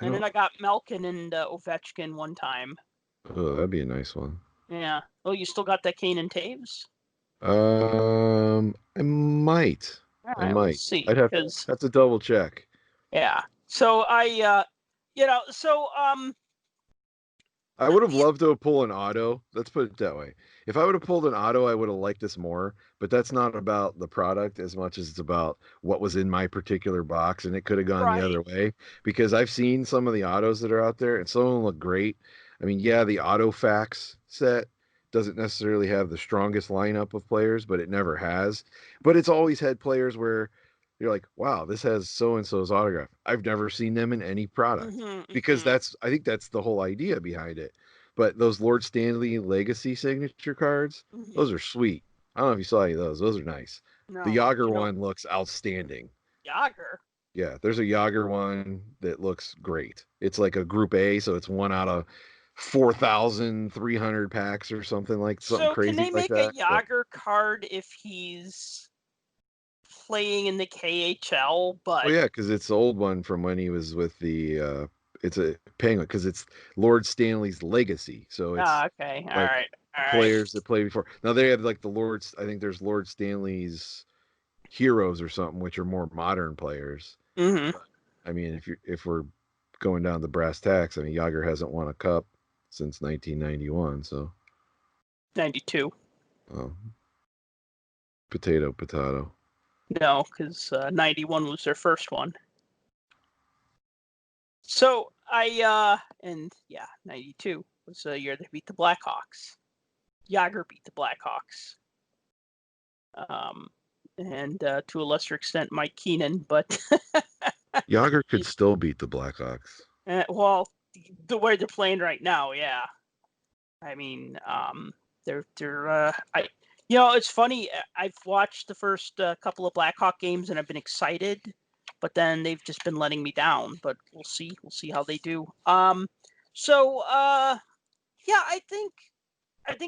I And then don't. I got Malkin and Ovechkin one time. Oh, that'd be a nice one. Yeah. Oh, you still got that Kane and Taves? I might. All I right, we'll might. see. I'd have Because have to double check. yeah. So so I would have loved to have pulled an auto. Let's put it that way. If I would have pulled an auto, I would have liked this more. But that's not about the product as much as it's about what was in my particular box. And it could have gone the right. other way, because I've seen some of the autos that are out there and some of them look great. I mean, yeah, the auto facts set doesn't necessarily have the strongest lineup of players, but it never has. But it's always had players where you're like, wow, this has so and so's autograph. I've never seen them in any product, Mm-hmm, because mm-hmm, I think that's the whole idea behind it. But those Lord Stanley Legacy signature cards, mm-hmm. those are sweet. I don't know if you saw any of those. Those are nice. No, The Yager you know, one looks outstanding. Yager. Yeah, there's a Yager one that looks great. It's like a Group A, so it's one out of 4,300 packs or something So can crazy they like make a that. But Yager card if he's playing in the KHL? oh But yeah, because it's the old one from when he was with the. It's a Penguin because it's Lord Stanley's legacy. So it's okay, all like right, all right. players that played before. Now they have like the Lords. I think there's Lord Stanley's Heroes or something, which are more modern players. Mm-hmm. I mean, if we're going down the brass tacks, I mean, Yager hasn't won a cup since 1991, so 92. uh, potato. No, because 91 was their first one. So and yeah, 92 was the year they beat the Blackhawks. Yager beat the Blackhawks. And to a lesser extent, Mike Keenan, but Yager could still beat the Blackhawks. well, the way they're playing right now, yeah. I mean, it's funny. I've watched the first couple of Blackhawk games and I've been excited, but then they've just been letting me down. But we'll see. We'll see how they do. Yeah, I think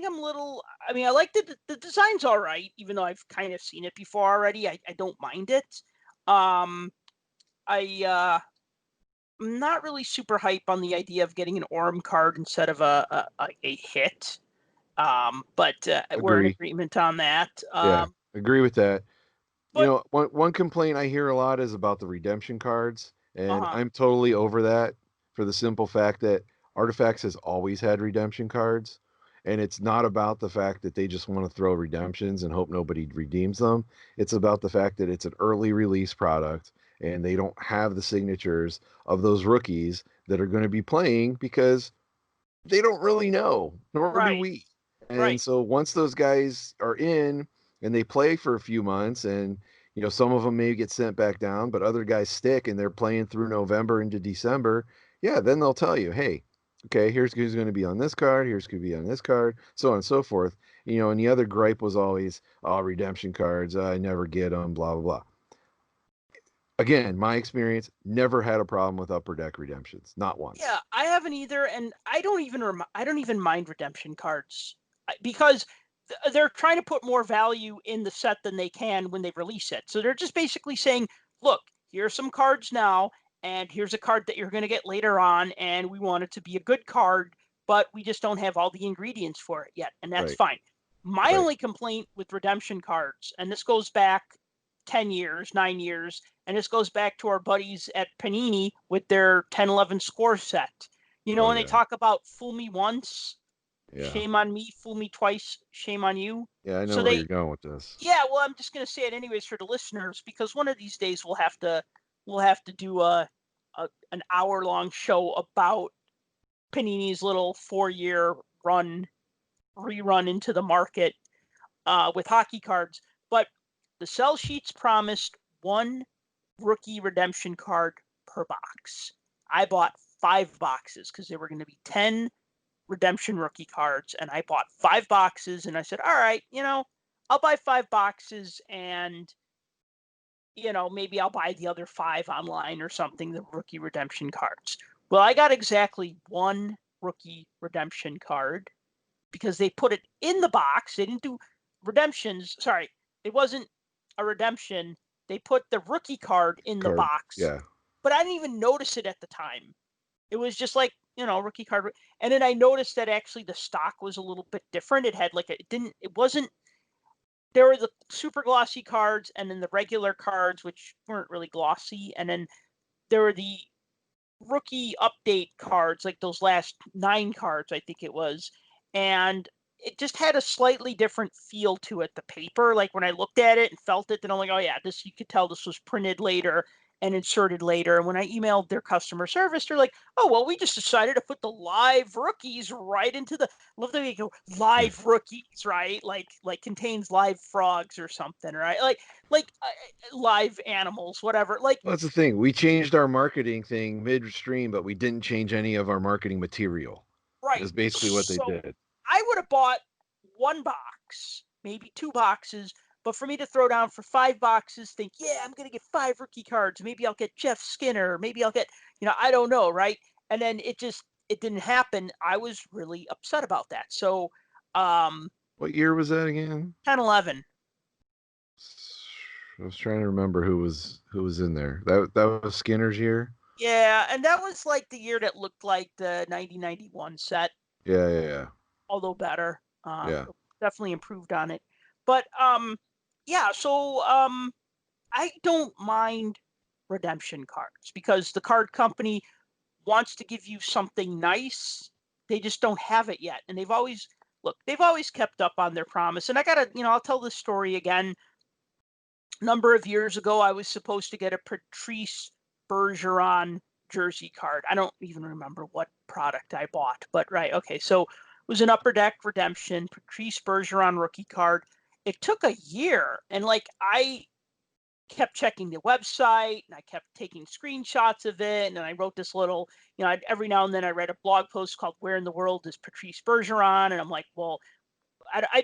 I'm a little. I mean, I like the design's all right, even though I've kind of seen it before already. I don't mind it. Um, I'm not really super hype on the idea of getting an Orem card instead of a hit. But we're in Agree. agreement on that. Yeah, agree with that. You But know, one complaint I hear a lot is about the redemption cards, and uh-huh. I'm totally over that for the simple fact that Artifacts has always had redemption cards, and it's not about the fact that they just want to throw redemptions and hope nobody redeems them. It's about the fact that it's an early release product and they don't have the signatures of those rookies that are going to be playing because they don't really know, nor do Right, we. And right, so once those guys are in and they play for a few months, and some of them may get sent back down, but other guys stick and they're playing through November into December, yeah, then they'll tell you, hey, okay, here's who's going to be on this card, here's who's going to be on this card, so on and so forth. And the other gripe was always, oh, redemption cards, I never get them, blah blah blah. Again, my experience, never had a problem with upper deck redemptions, not once. yeah. I haven't either, and I don't even mind redemption cards because they're trying to put more value in the set than they can when they release it. So they're just basically saying, look, here's some cards now, and here's a card that you're going to get later on, and we want it to be a good card, but we just don't have all the ingredients for it yet, and that's Right, fine. My right. only complaint with redemption cards, and this goes back 10 years, 9 years, and this goes back to our buddies at Panini with their 10-11 score set. Oh When they yeah, talk about fool me once, yeah. shame on me, fool me twice, shame on you. Yeah, I know So where you're they, going with this. yeah, well, I'm just going to say it anyways for the listeners because one of these days we'll have to do an hour-long show about Panini's little 4-year rerun into the market with hockey cards. But the sell sheets promised one rookie redemption card per box. I bought 5 boxes because there were going to be 10 redemption rookie cards, and I bought 5 boxes. And I said, all right, I'll buy 5 boxes, and maybe I'll buy the other 5 online or something. The rookie redemption cards. Well, I got exactly one rookie redemption card because they put it in the box. They didn't do redemptions. Sorry, it wasn't a redemption. They put the rookie card in the Card. box, Yeah. but I didn't even notice it at the time. It was just like, rookie card. And then I noticed that actually the stock was a little bit different. It had it wasn't, there were the super glossy cards and then the regular cards, which weren't really glossy. And then there were the rookie update cards, like those last 9 cards, I think it was. And it just had a slightly different feel to it. The paper, like when I looked at it and felt it, then I'm like, oh yeah, you could tell this was printed later and inserted later. And when I emailed their customer service, they're like, oh, well, we just decided to put the live rookies right into the, love that they go live rookies, right? Like contains live frogs or something, right? Live animals, whatever. Well, that's the thing. We changed our marketing thing midstream, but we didn't change any of our marketing material. Right. Is basically what they So did. I would have bought 1 box maybe 2 boxes. But for me to throw down for 5 boxes, think, yeah, I'm going to get 5 rookie cards. Maybe I'll get Jeff Skinner. Maybe I'll get, I don't know, right? And then it didn't happen. I was really upset about that. So, What year was that again? 10, 11. I was trying to remember who was in there. That was Skinner's year. Yeah, and that was like the year that looked like the 90-91 set, Yeah. although better. Yeah. Definitely improved on it. But yeah, so I don't mind redemption cards because the card company wants to give you something nice. They just don't have it yet. And they've always kept up on their promise. And I gotta, I'll tell this story again. A number of years ago, I was supposed to get a Patrice Bergeron jersey card. I don't even remember what product I bought, but right. Okay. So it was an Upper Deck redemption, Patrice Bergeron rookie card. It took a year. And like, I kept checking the website and I kept taking screenshots of it. And then I wrote this little, every now and then I read a blog post called Where in the World is Patrice Bergeron? And I'm like, well,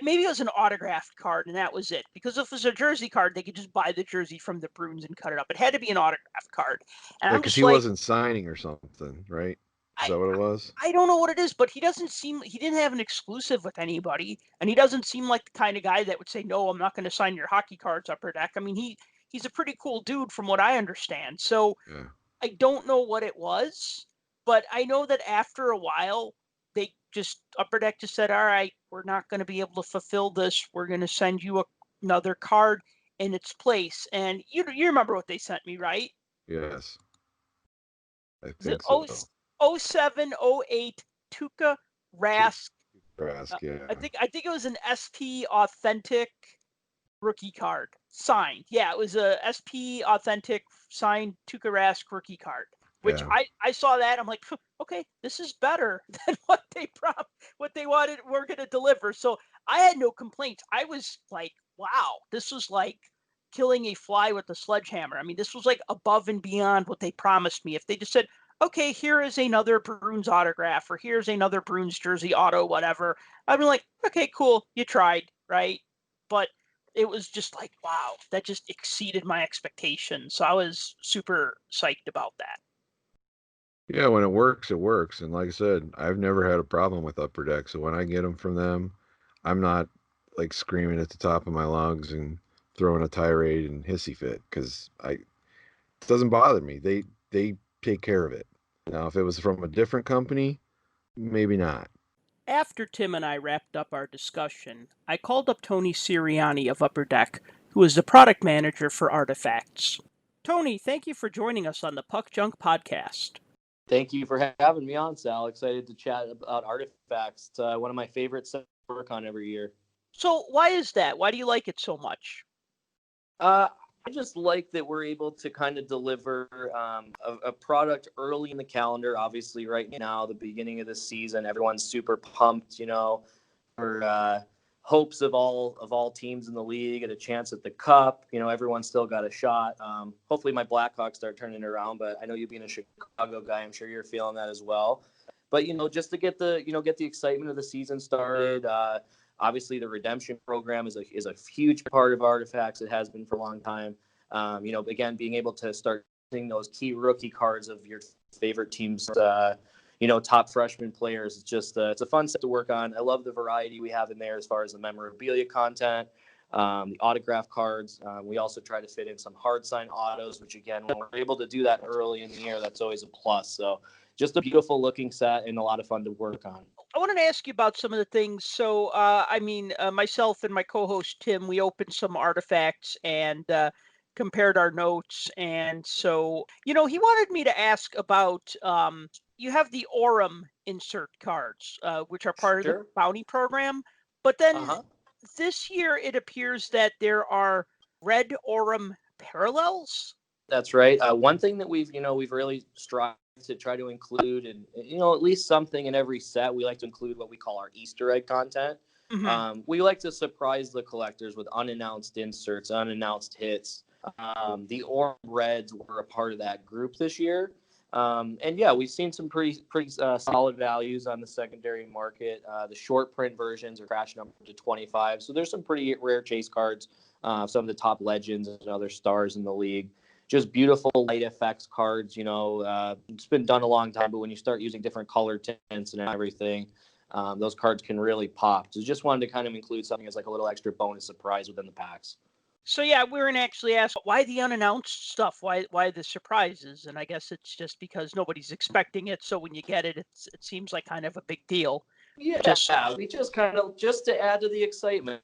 maybe it was an autographed card and that was it. Because if it was a jersey card, they could just buy the jersey from the Bruins and cut it up. It had to be an autographed card. And Yeah, I'm because just he like, wasn't signing or something, right? Is I, that what it was? I don't know what it is, but he didn't have an exclusive with anybody. And he doesn't seem like the kind of guy that would say, no, I'm not going to sign your hockey cards, Upper Deck. I mean, he's a pretty cool dude from what I understand. So Yeah. I don't know what it was, but I know that after a while, they just Upper Deck just said, all right, we're not going to be able to fulfill this. We're going to send you another card in its place. And you remember what they sent me, right? Yes. I Is it think so. 07, 08 Tuukka Rask? Rask, yeah. I think it was an SP Authentic rookie card signed. Yeah, it was a SP Authentic signed Tuukka Rask rookie card. Which Yeah. I saw that, I'm like, okay, this is better than what they wanted were going to deliver. So I had no complaints. I was like, wow, this was like killing a fly with a sledgehammer. I mean, this was like above and beyond what they promised me. If they just said, okay, here is another Bruins autograph, or here's another Bruins jersey auto, whatever, I'd be like, okay, cool, you tried, right? But it was just like, wow, that just exceeded my expectations. So I was super psyched about that. Yeah, when it works, it works. And like I said, I've never had a problem with Upper Deck. So when I get them from them, I'm not like screaming at the top of my lungs and throwing a tirade and hissy fit because it doesn't bother me. They take care of it. Now, if it was from a different company, maybe not. After Tim and I wrapped up our discussion, I called up Tony Siriani of Upper Deck, who is the product manager for Artifacts. Tony, thank you for joining us on the Puck Junk podcast. Thank you for having me on, Sal. Excited to chat about Artifacts. It's one of my favorites to work on every year. So why is that? Why do you like it so much? I just like that we're able to kind of deliver a product early in the calendar. Obviously, right now, the beginning of the season, everyone's super pumped, for hopes of all teams in the league at a chance at the cup. Everyone's still got a shot. Hopefully my Blackhawks start turning it around, but I know you being a Chicago guy, I'm sure you're feeling that as well. But just to get the excitement of the season started. Obviously, the redemption program is a huge part of Artifacts. It has been for a long time. Again, being able to start seeing those key rookie cards of your favorite teams, top freshman players. It's a fun set to work on. I love the variety we have in there as far as the memorabilia content, the autograph cards. We also try to fit in some hard sign autos, which again, when we're able to do that early in the year, that's always a plus. So just a beautiful looking set and a lot of fun to work on. I wanted to ask you about some of the things. So, myself and my co-host Tim, we opened some Artifacts and compared our notes. And so, he wanted me to ask about, you have the Orem insert cards, which are part of the bounty program. But then this year, it appears that there are red Orem parallels. That's right. One thing that we've really strived to try to include, and at least something in every set, we like to include what we call our Easter egg content. Mm-hmm. We like to surprise the collectors with unannounced inserts, unannounced hits. The Orem Reds were a part of that group this year. And yeah, we've seen some pretty solid values on the secondary market. The short print versions are crashing up to 25. So there's some pretty rare chase cards, some of the top legends and other stars in the league. Just beautiful light effects cards. It's been done a long time, but when you start using different color tints and everything, those cards can really pop. So just wanted to kind of include something as like a little extra bonus surprise within the packs. So yeah, we were gonna actually ask why the unannounced stuff, why the surprises, and I guess it's just because nobody's expecting it. So when you get it, it seems like kind of a big deal. Yeah, we just kind of just to add to the excitement.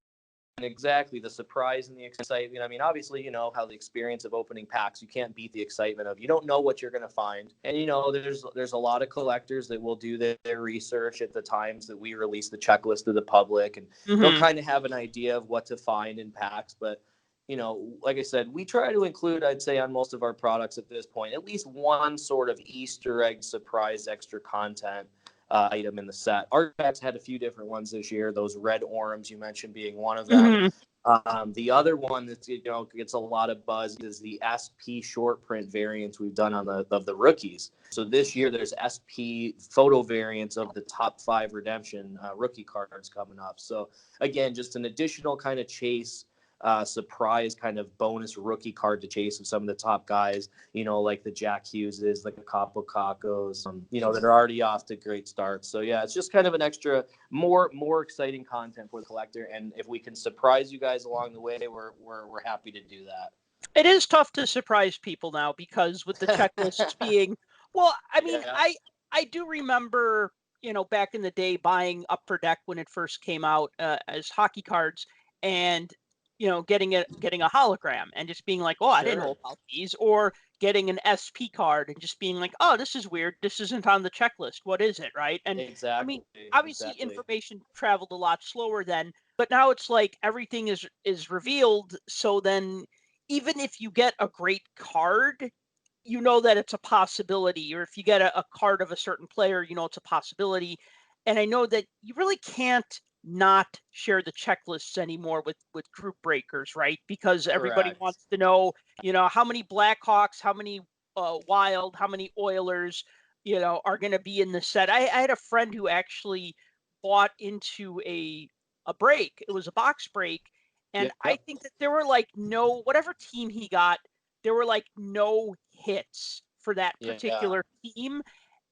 Exactly, the surprise and the excitement. I mean, obviously, how the experience of opening packs, you can't beat the excitement of you don't know what you're going to find. And there's a lot of collectors that will do their research at the times that we release the checklist to the public, and they'll kind of have an idea of what to find in packs. But like I said, we try to include, I'd say, on most of our products at this point, at least one sort of Easter egg surprise extra content item in the set. Our packs had a few different ones this year. Those red orms you mentioned being one of them. The other one that gets a lot of buzz is the SP short print variants we've done of the rookies. So this year there's SP photo variants of the top 5 redemption rookie cards coming up. So again, just an additional kind of chase. Surprise kind of bonus rookie card to chase of some of the top guys, like the Jack Hugheses, like the Capo Cacos, that are already off to great starts. So yeah, it's just kind of an extra, more exciting content for the collector. And if we can surprise you guys along the way, we're happy to do that. It is tough to surprise people now because with the checklists being, well, I mean, yeah. I do remember, back in the day buying Upper Deck when it first came out as hockey cards, and getting a hologram and just being like, oh, I didn't know about these, or getting an SP card and just being like, oh, this is weird. This isn't on the checklist. What is it, right? And exactly. I mean, obviously information traveled a lot slower then, but now it's like everything is revealed. So then even if you get a great card, that it's a possibility, or if you get a card of a certain player, it's a possibility. And I know that you really can't not share the checklists anymore with group breakers, right? Because everybody wants to know, how many Blackhawks, how many Wild, how many Oilers, are going to be in the set. I had a friend who actually bought into a break. It was a box break. And I think that there were like whatever team he got, there were like no hits for that particular team.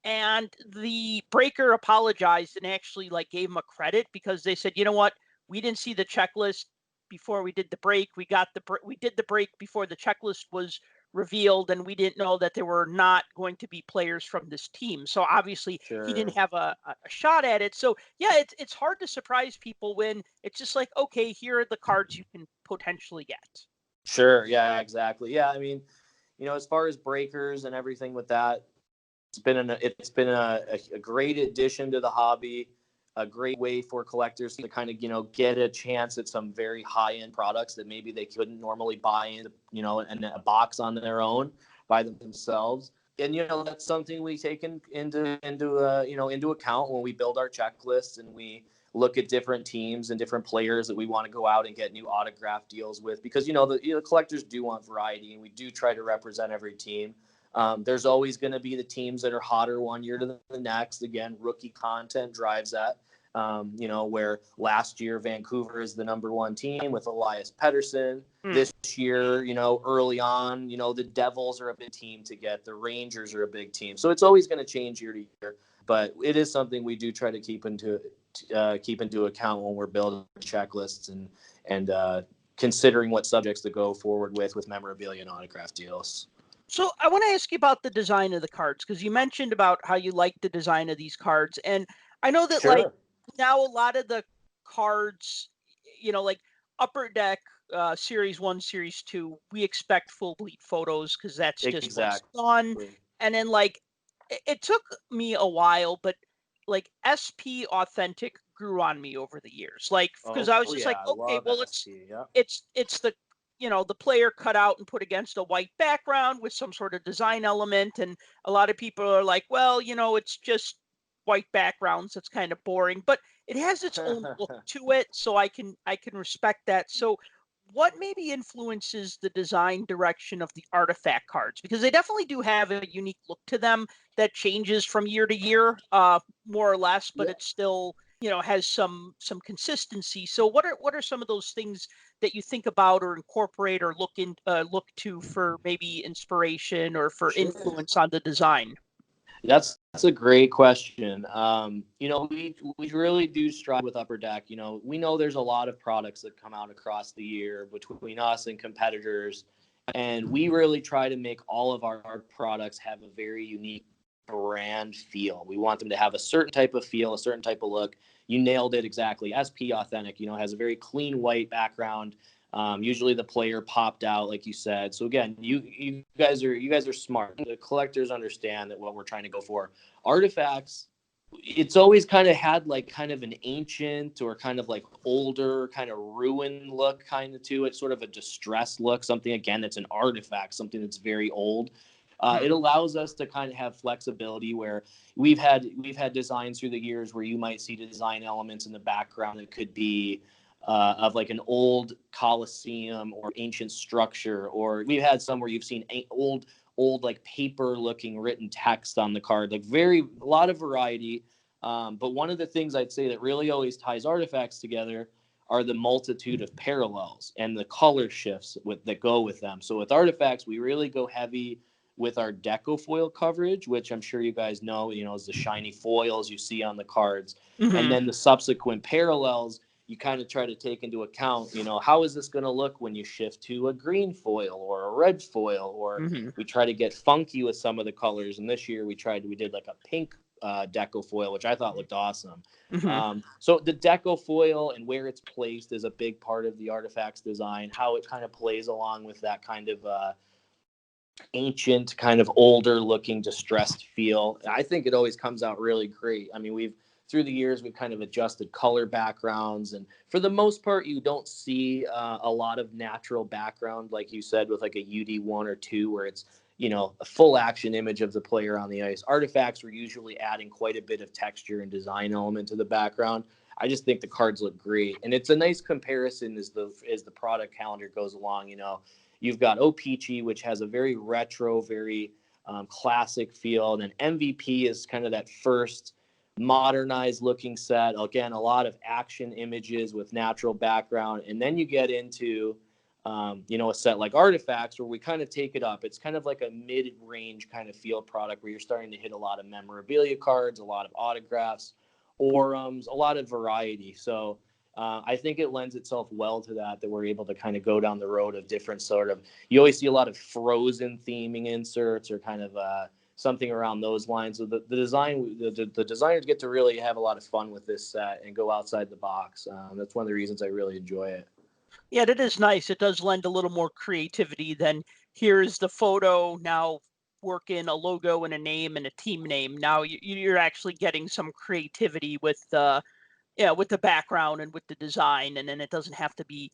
And the breaker apologized and actually gave him a credit, because they said, you know what, we didn't see the checklist before we did the break. We did the break before the checklist was revealed, and we didn't know that there were not going to be players from this team. So obviously he didn't have a shot at it. So yeah, it's hard to surprise people when it's just like, okay, here are the cards you can potentially get. Sure. Yeah, exactly. Yeah. I mean, as far as breakers and everything with that, it's been a great addition to the hobby, a great way for collectors to kind of get a chance at some very high end products that maybe they couldn't normally buy in in a box on their own by themselves. And that's something we take into account when we build our checklists and we look at different teams and different players that we want to go out and get new autograph deals with, because the collectors do want variety, and we do try to represent every team. There's always going to be the teams that are hotter one year to the next. Again, rookie content drives that. Where last year Vancouver is the number 1 team with Elias Pettersson. This year, early on, the Devils are a big team to get. The Rangers are a big team. So it's always going to change year to year. But it is something we do try to keep into account when we're building checklists and considering what subjects to go forward with memorabilia and autograph deals. So I want to ask you about the design of the cards, because you mentioned about how you like the design of these cards. And I know that now a lot of the cards, like Upper Deck, Series 1, Series 2, we expect full bleed photos because that's just what's done. And then it took me a while, but SP Authentic grew on me over the years. Because I was just okay, well, it's the the player cut out and put against a white background with some sort of design element. And a lot of people are like, well, it's just white backgrounds. It's kind of boring, but it has its own look to it. So I can respect that. So what maybe influences the design direction of the artifact cards? Because they definitely do have a unique look to them that changes from year to year, more or less, but it still, has some consistency. So what are some of those things that you think about or incorporate or look to for maybe inspiration or for Sure. influence on the design? That's a great question. We really do strive with Upper Deck. We know there's a lot of products that come out across the year between us and competitors, and we really try to make all of our products have a very unique brand feel. We want them to have a certain type of feel, a certain type of look. You nailed it exactly. SP Authentic, has a very clean white background. Usually the player popped out, like you said. So again, you guys are smart. The collectors understand that what we're trying to go for. Artifacts, it's always kind of had like kind of an ancient or kind of like older kind of ruin look kind of to it, sort of a distressed look. Something again that's an artifact, something that's very old. It allows us to kind of have flexibility where we've had designs through the years where you might see design elements in the background that could be of like an old Colosseum or ancient structure, or we've had some where you've seen old like paper looking written text on the card, like a lot of variety. But one of the things I'd say that really always ties artifacts together are the multitude of parallels and the color shifts that go with them. So with artifacts, we really go heavy with our deco foil coverage, which I'm sure you guys know, is the shiny foils you see on the cards. Mm-hmm. And then the subsequent parallels, you kind of try to take into account, how is this going to look when you shift to a green foil or a red foil, or we try to get funky with some of the colors. And this year we did like a pink deco foil, which I thought looked awesome. So the deco foil and where it's placed is a big part of the artifacts design, how it kind of plays along with that kind of ancient, kind of older looking distressed feel. I think it always comes out really great. I mean, through the years, we've kind of adjusted color backgrounds, and for the most part, you don't see a lot of natural background, like you said, with like a UD1 or 2, where it's, a full action image of the player on the ice. Artifacts were usually adding quite a bit of texture and design element to the background. I just think the cards look great, and it's a nice comparison as the product calendar goes along. You've got O-Pee-Chee, which has a very retro, very classic feel, and then MVP is kind of that first modernized looking set. Again, a lot of action images with natural background. And then you get into, a set like Artifacts, where we kind of take it up. It's kind of like a mid-range kind of field product where you're starting to hit a lot of memorabilia cards, a lot of autographs, orums, a lot of variety. So I think it lends itself well to that we're able to kind of go down the road of different you always see a lot of Frozen theming inserts, or kind of something around those lines. So the designers get to really have a lot of fun with this set and go outside the box. That's one of the reasons I really enjoy it. Yeah, that is nice. It does lend a little more creativity than here's the photo, now work in a logo and a name and a team name. Now you're actually getting some creativity with with the background and with the design, and then it doesn't have to be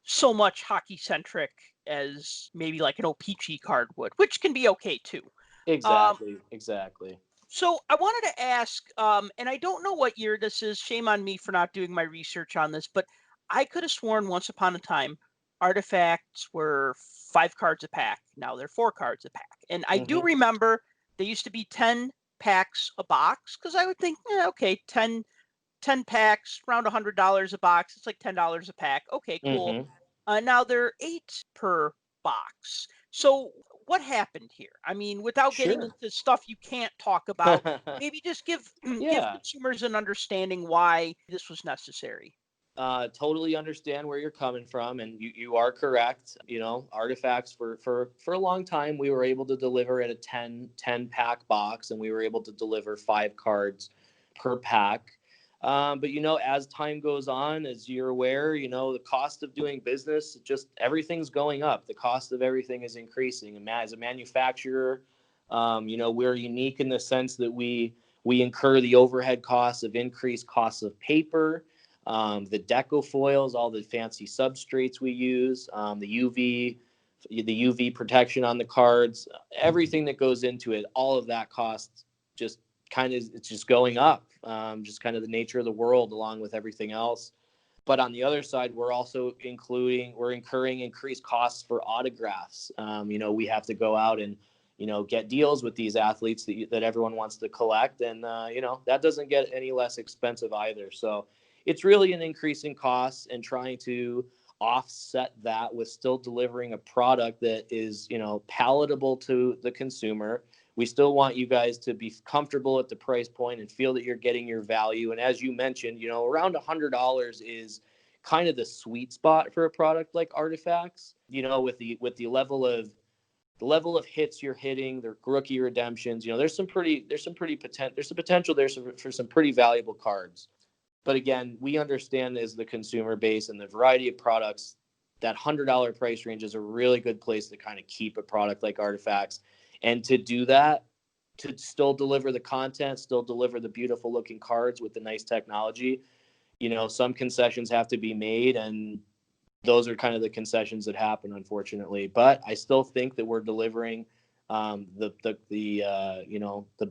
so much hockey centric as maybe like an O-Pee-Chee card would, which can be okay too. Exactly. So I wanted to ask, and I don't know what year this is. Shame on me for not doing my research on this, but I could have sworn once upon a time artifacts were 5 cards a pack. Now they're 4 cards a pack. And I do remember they used to be 10 packs a box, because I would think, okay, 10 packs, around $100 a box. It's like $10 a pack. Okay, cool. Now they're 8 per box. So what happened here? I mean, without getting into stuff you can't talk about, maybe just give consumers an understanding why this was necessary. Totally understand where you're coming from, and you are correct. Artifacts for a long time, we were able to deliver at a 10 pack box, and we were able to deliver 5 cards per pack. But as time goes on, as you're aware, the cost of doing business, just everything's going up. The cost of everything is increasing. And as a manufacturer, we're unique in the sense that we incur the overhead costs of increased costs of paper, the deco foils, all the fancy substrates we use, the UV protection on the cards, everything that goes into it, all of that costs just it's just going up. Just kind of the nature of the world, along with everything else. But on the other side, we're incurring increased costs for autographs. We have to go out and, get deals with these athletes that everyone wants to collect. And, that doesn't get any less expensive either. So it's really an increase in costs, and trying to offset that with still delivering a product that is, palatable to the consumer. We still want you guys to be comfortable at the price point and feel that you're getting your value. And as you mentioned, around $100 is kind of the sweet spot for a product like Artifacts. With the level of hits you're hitting, the rookie redemptions, there's some potential there for some pretty valuable cards. But again, we understand as the consumer base and the variety of products, that $100 price range is a really good place to kind of keep a product like Artifacts. And to do that, to still deliver the content, still deliver the beautiful looking cards with the nice technology, some concessions have to be made, and those are kind of the concessions that happen, unfortunately. But I still think that we're delivering the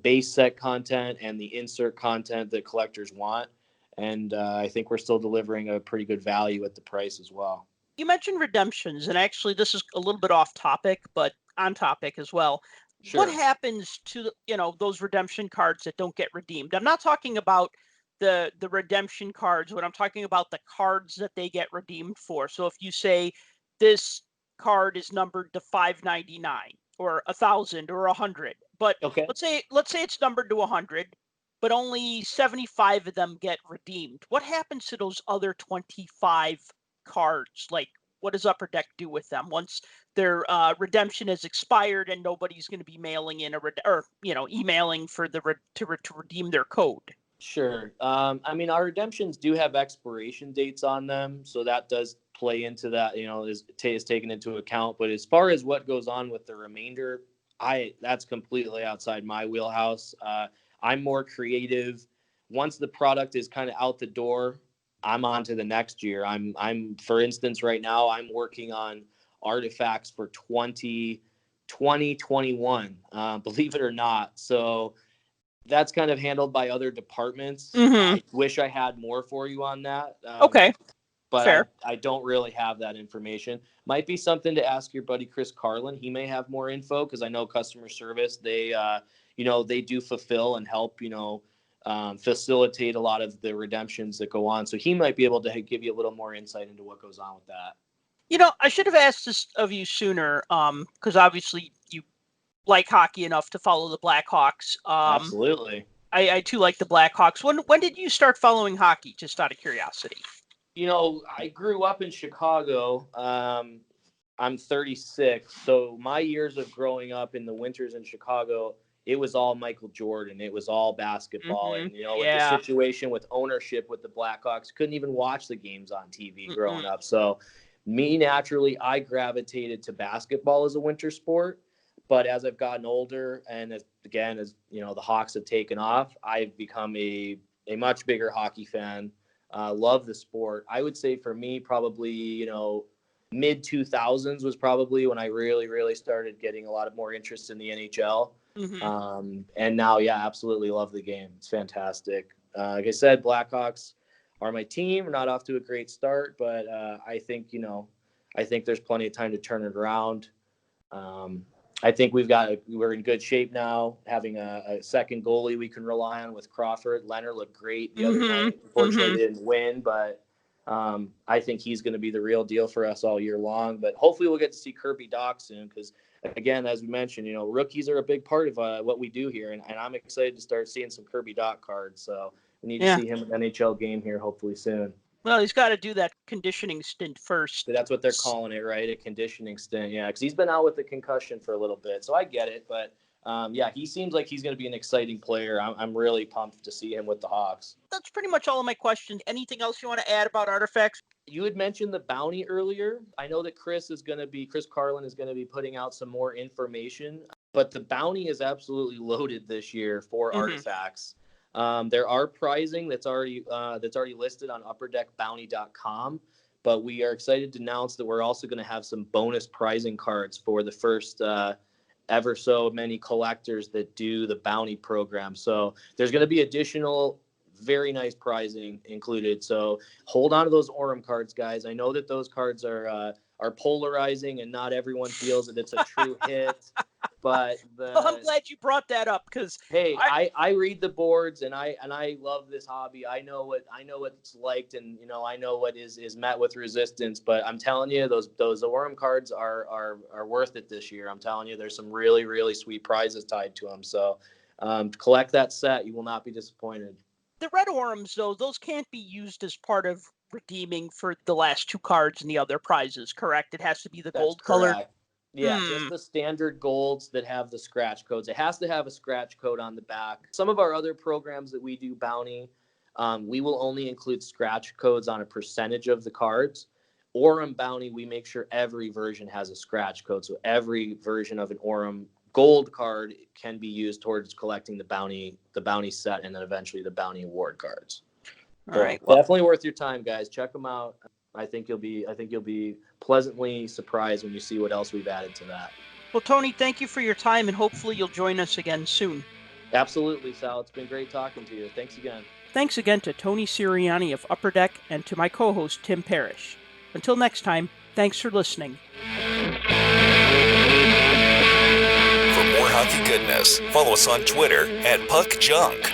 base set content and the insert content that collectors want. And I think we're still delivering a pretty good value at the price as well. You mentioned redemptions, and actually this is a little bit off topic, but on topic as well. Sure. What happens to, those redemption cards that don't get redeemed? I'm not talking about the redemption cards. What I'm talking about, the cards that they get redeemed for. So if you say this card is numbered to 599 or 1,000 or 100, but Okay. let's say it's numbered to 100, but only 75 of them get redeemed. What happens to those other 25 cards? Like, what does Upper Deck do with them once their redemption has expired and nobody's going to be mailing in emailing for to redeem their code? Sure. Our redemptions do have expiration dates on them, so that does play into that. Is taken into account. But as far as what goes on with the remainder, that's completely outside my wheelhouse. I'm more creative. Once the product is kind of out the door, I'm on to the next year. I'm for instance, right now, I'm working on Artifacts for 2021, believe it or not. So that's kind of handled by other departments. Mm-hmm. I wish I had more for you on that. Okay. But fair. I don't really have that information. Might be something to ask your buddy Chris Carlin. He may have more info, because I know customer service, they do fulfill and help, facilitate a lot of the redemptions that go on. So he might be able to give you a little more insight into what goes on with that. I should have asked this of you sooner, because obviously you like hockey enough to follow the Blackhawks. Absolutely. I too like the Blackhawks. When did you start following hockey, just out of curiosity? I grew up in Chicago. I'm 36. So my years of growing up in the winters in Chicago, it was all Michael Jordan. It was all basketball. Mm-hmm. And, with the situation with ownership with the Blackhawks, couldn't even watch the games on TV growing up. So me, naturally, I gravitated to basketball as a winter sport. But as I've gotten older, and as the Hawks have taken off, I've become a much bigger hockey fan. Love the sport. I would say for me, probably, mid 2000s was probably when I really, really started getting a lot of more interest in the NHL. Mm-hmm. And now, absolutely love the game. It's fantastic. Like I said, Blackhawks are my team. We're not off to a great start, but I think there's plenty of time to turn it around. I think we're in good shape now, having a second goalie we can rely on with Crawford. Leonard looked great the other night. Unfortunately, they didn't win, but I think he's going to be the real deal for us all year long. But hopefully we'll get to see Kirby Dach soon, because, again, as we mentioned, rookies are a big part of what we do here, and I'm excited to start seeing some Kirby Dach cards. So we need to see him in an NHL game here hopefully soon. Well, he's got to do that conditioning stint first. So that's what they're calling it, right? A conditioning stint. Yeah, because he's been out with the concussion for a little bit. So I get it. But, he seems like he's going to be an exciting player. I'm really pumped to see him with the Hawks. That's pretty much all of my questions. Anything else you want to add about Artifacts? You had mentioned the bounty earlier. I know that Chris Carlin is going to be putting out some more information. But the bounty is absolutely loaded this year for Artifacts. There are pricing that's already listed on upperdeckbounty.com, but we are excited to announce that we're also going to have some bonus prizing cards for the first ever so many collectors that do the bounty program. So there's going to be additional very nice prizing included. So hold on to those Orem cards, guys. I know that those cards are polarizing and not everyone feels that it's a true hit. But I'm glad you brought that up because I read the boards and I love this hobby. I know what's liked, and I know what is met with resistance. But I'm telling you, those Orem cards are worth it this year. I'm telling you, there's some really, really sweet prizes tied to them. So collect that set. You will not be disappointed. The red Orems, though, those can't be used as part of redeeming for the last 2 cards and the other prizes, correct? It has to be the gold color. Yeah, just the standard golds that have the scratch codes. It has to have a scratch code on the back. Some of our other programs that we do bounty, we will only include scratch codes on a percentage of the cards. Orem bounty, we make sure every version has a scratch code. So every version of an Orem gold card can be used towards collecting the bounty set, and then eventually the bounty award cards. All right. Well, definitely worth your time, guys. Check them out. I think you'll be pleasantly surprised when you see what else we've added to that. Well, Tony, thank you for your time, and hopefully you'll join us again soon. Absolutely, Sal. It's been great talking to you. Thanks again. Thanks again to Tony Siriani of Upper Deck and to my co-host, Tim Parish. Until next time, thanks for listening. For more hockey goodness, follow us on Twitter @PuckJunk.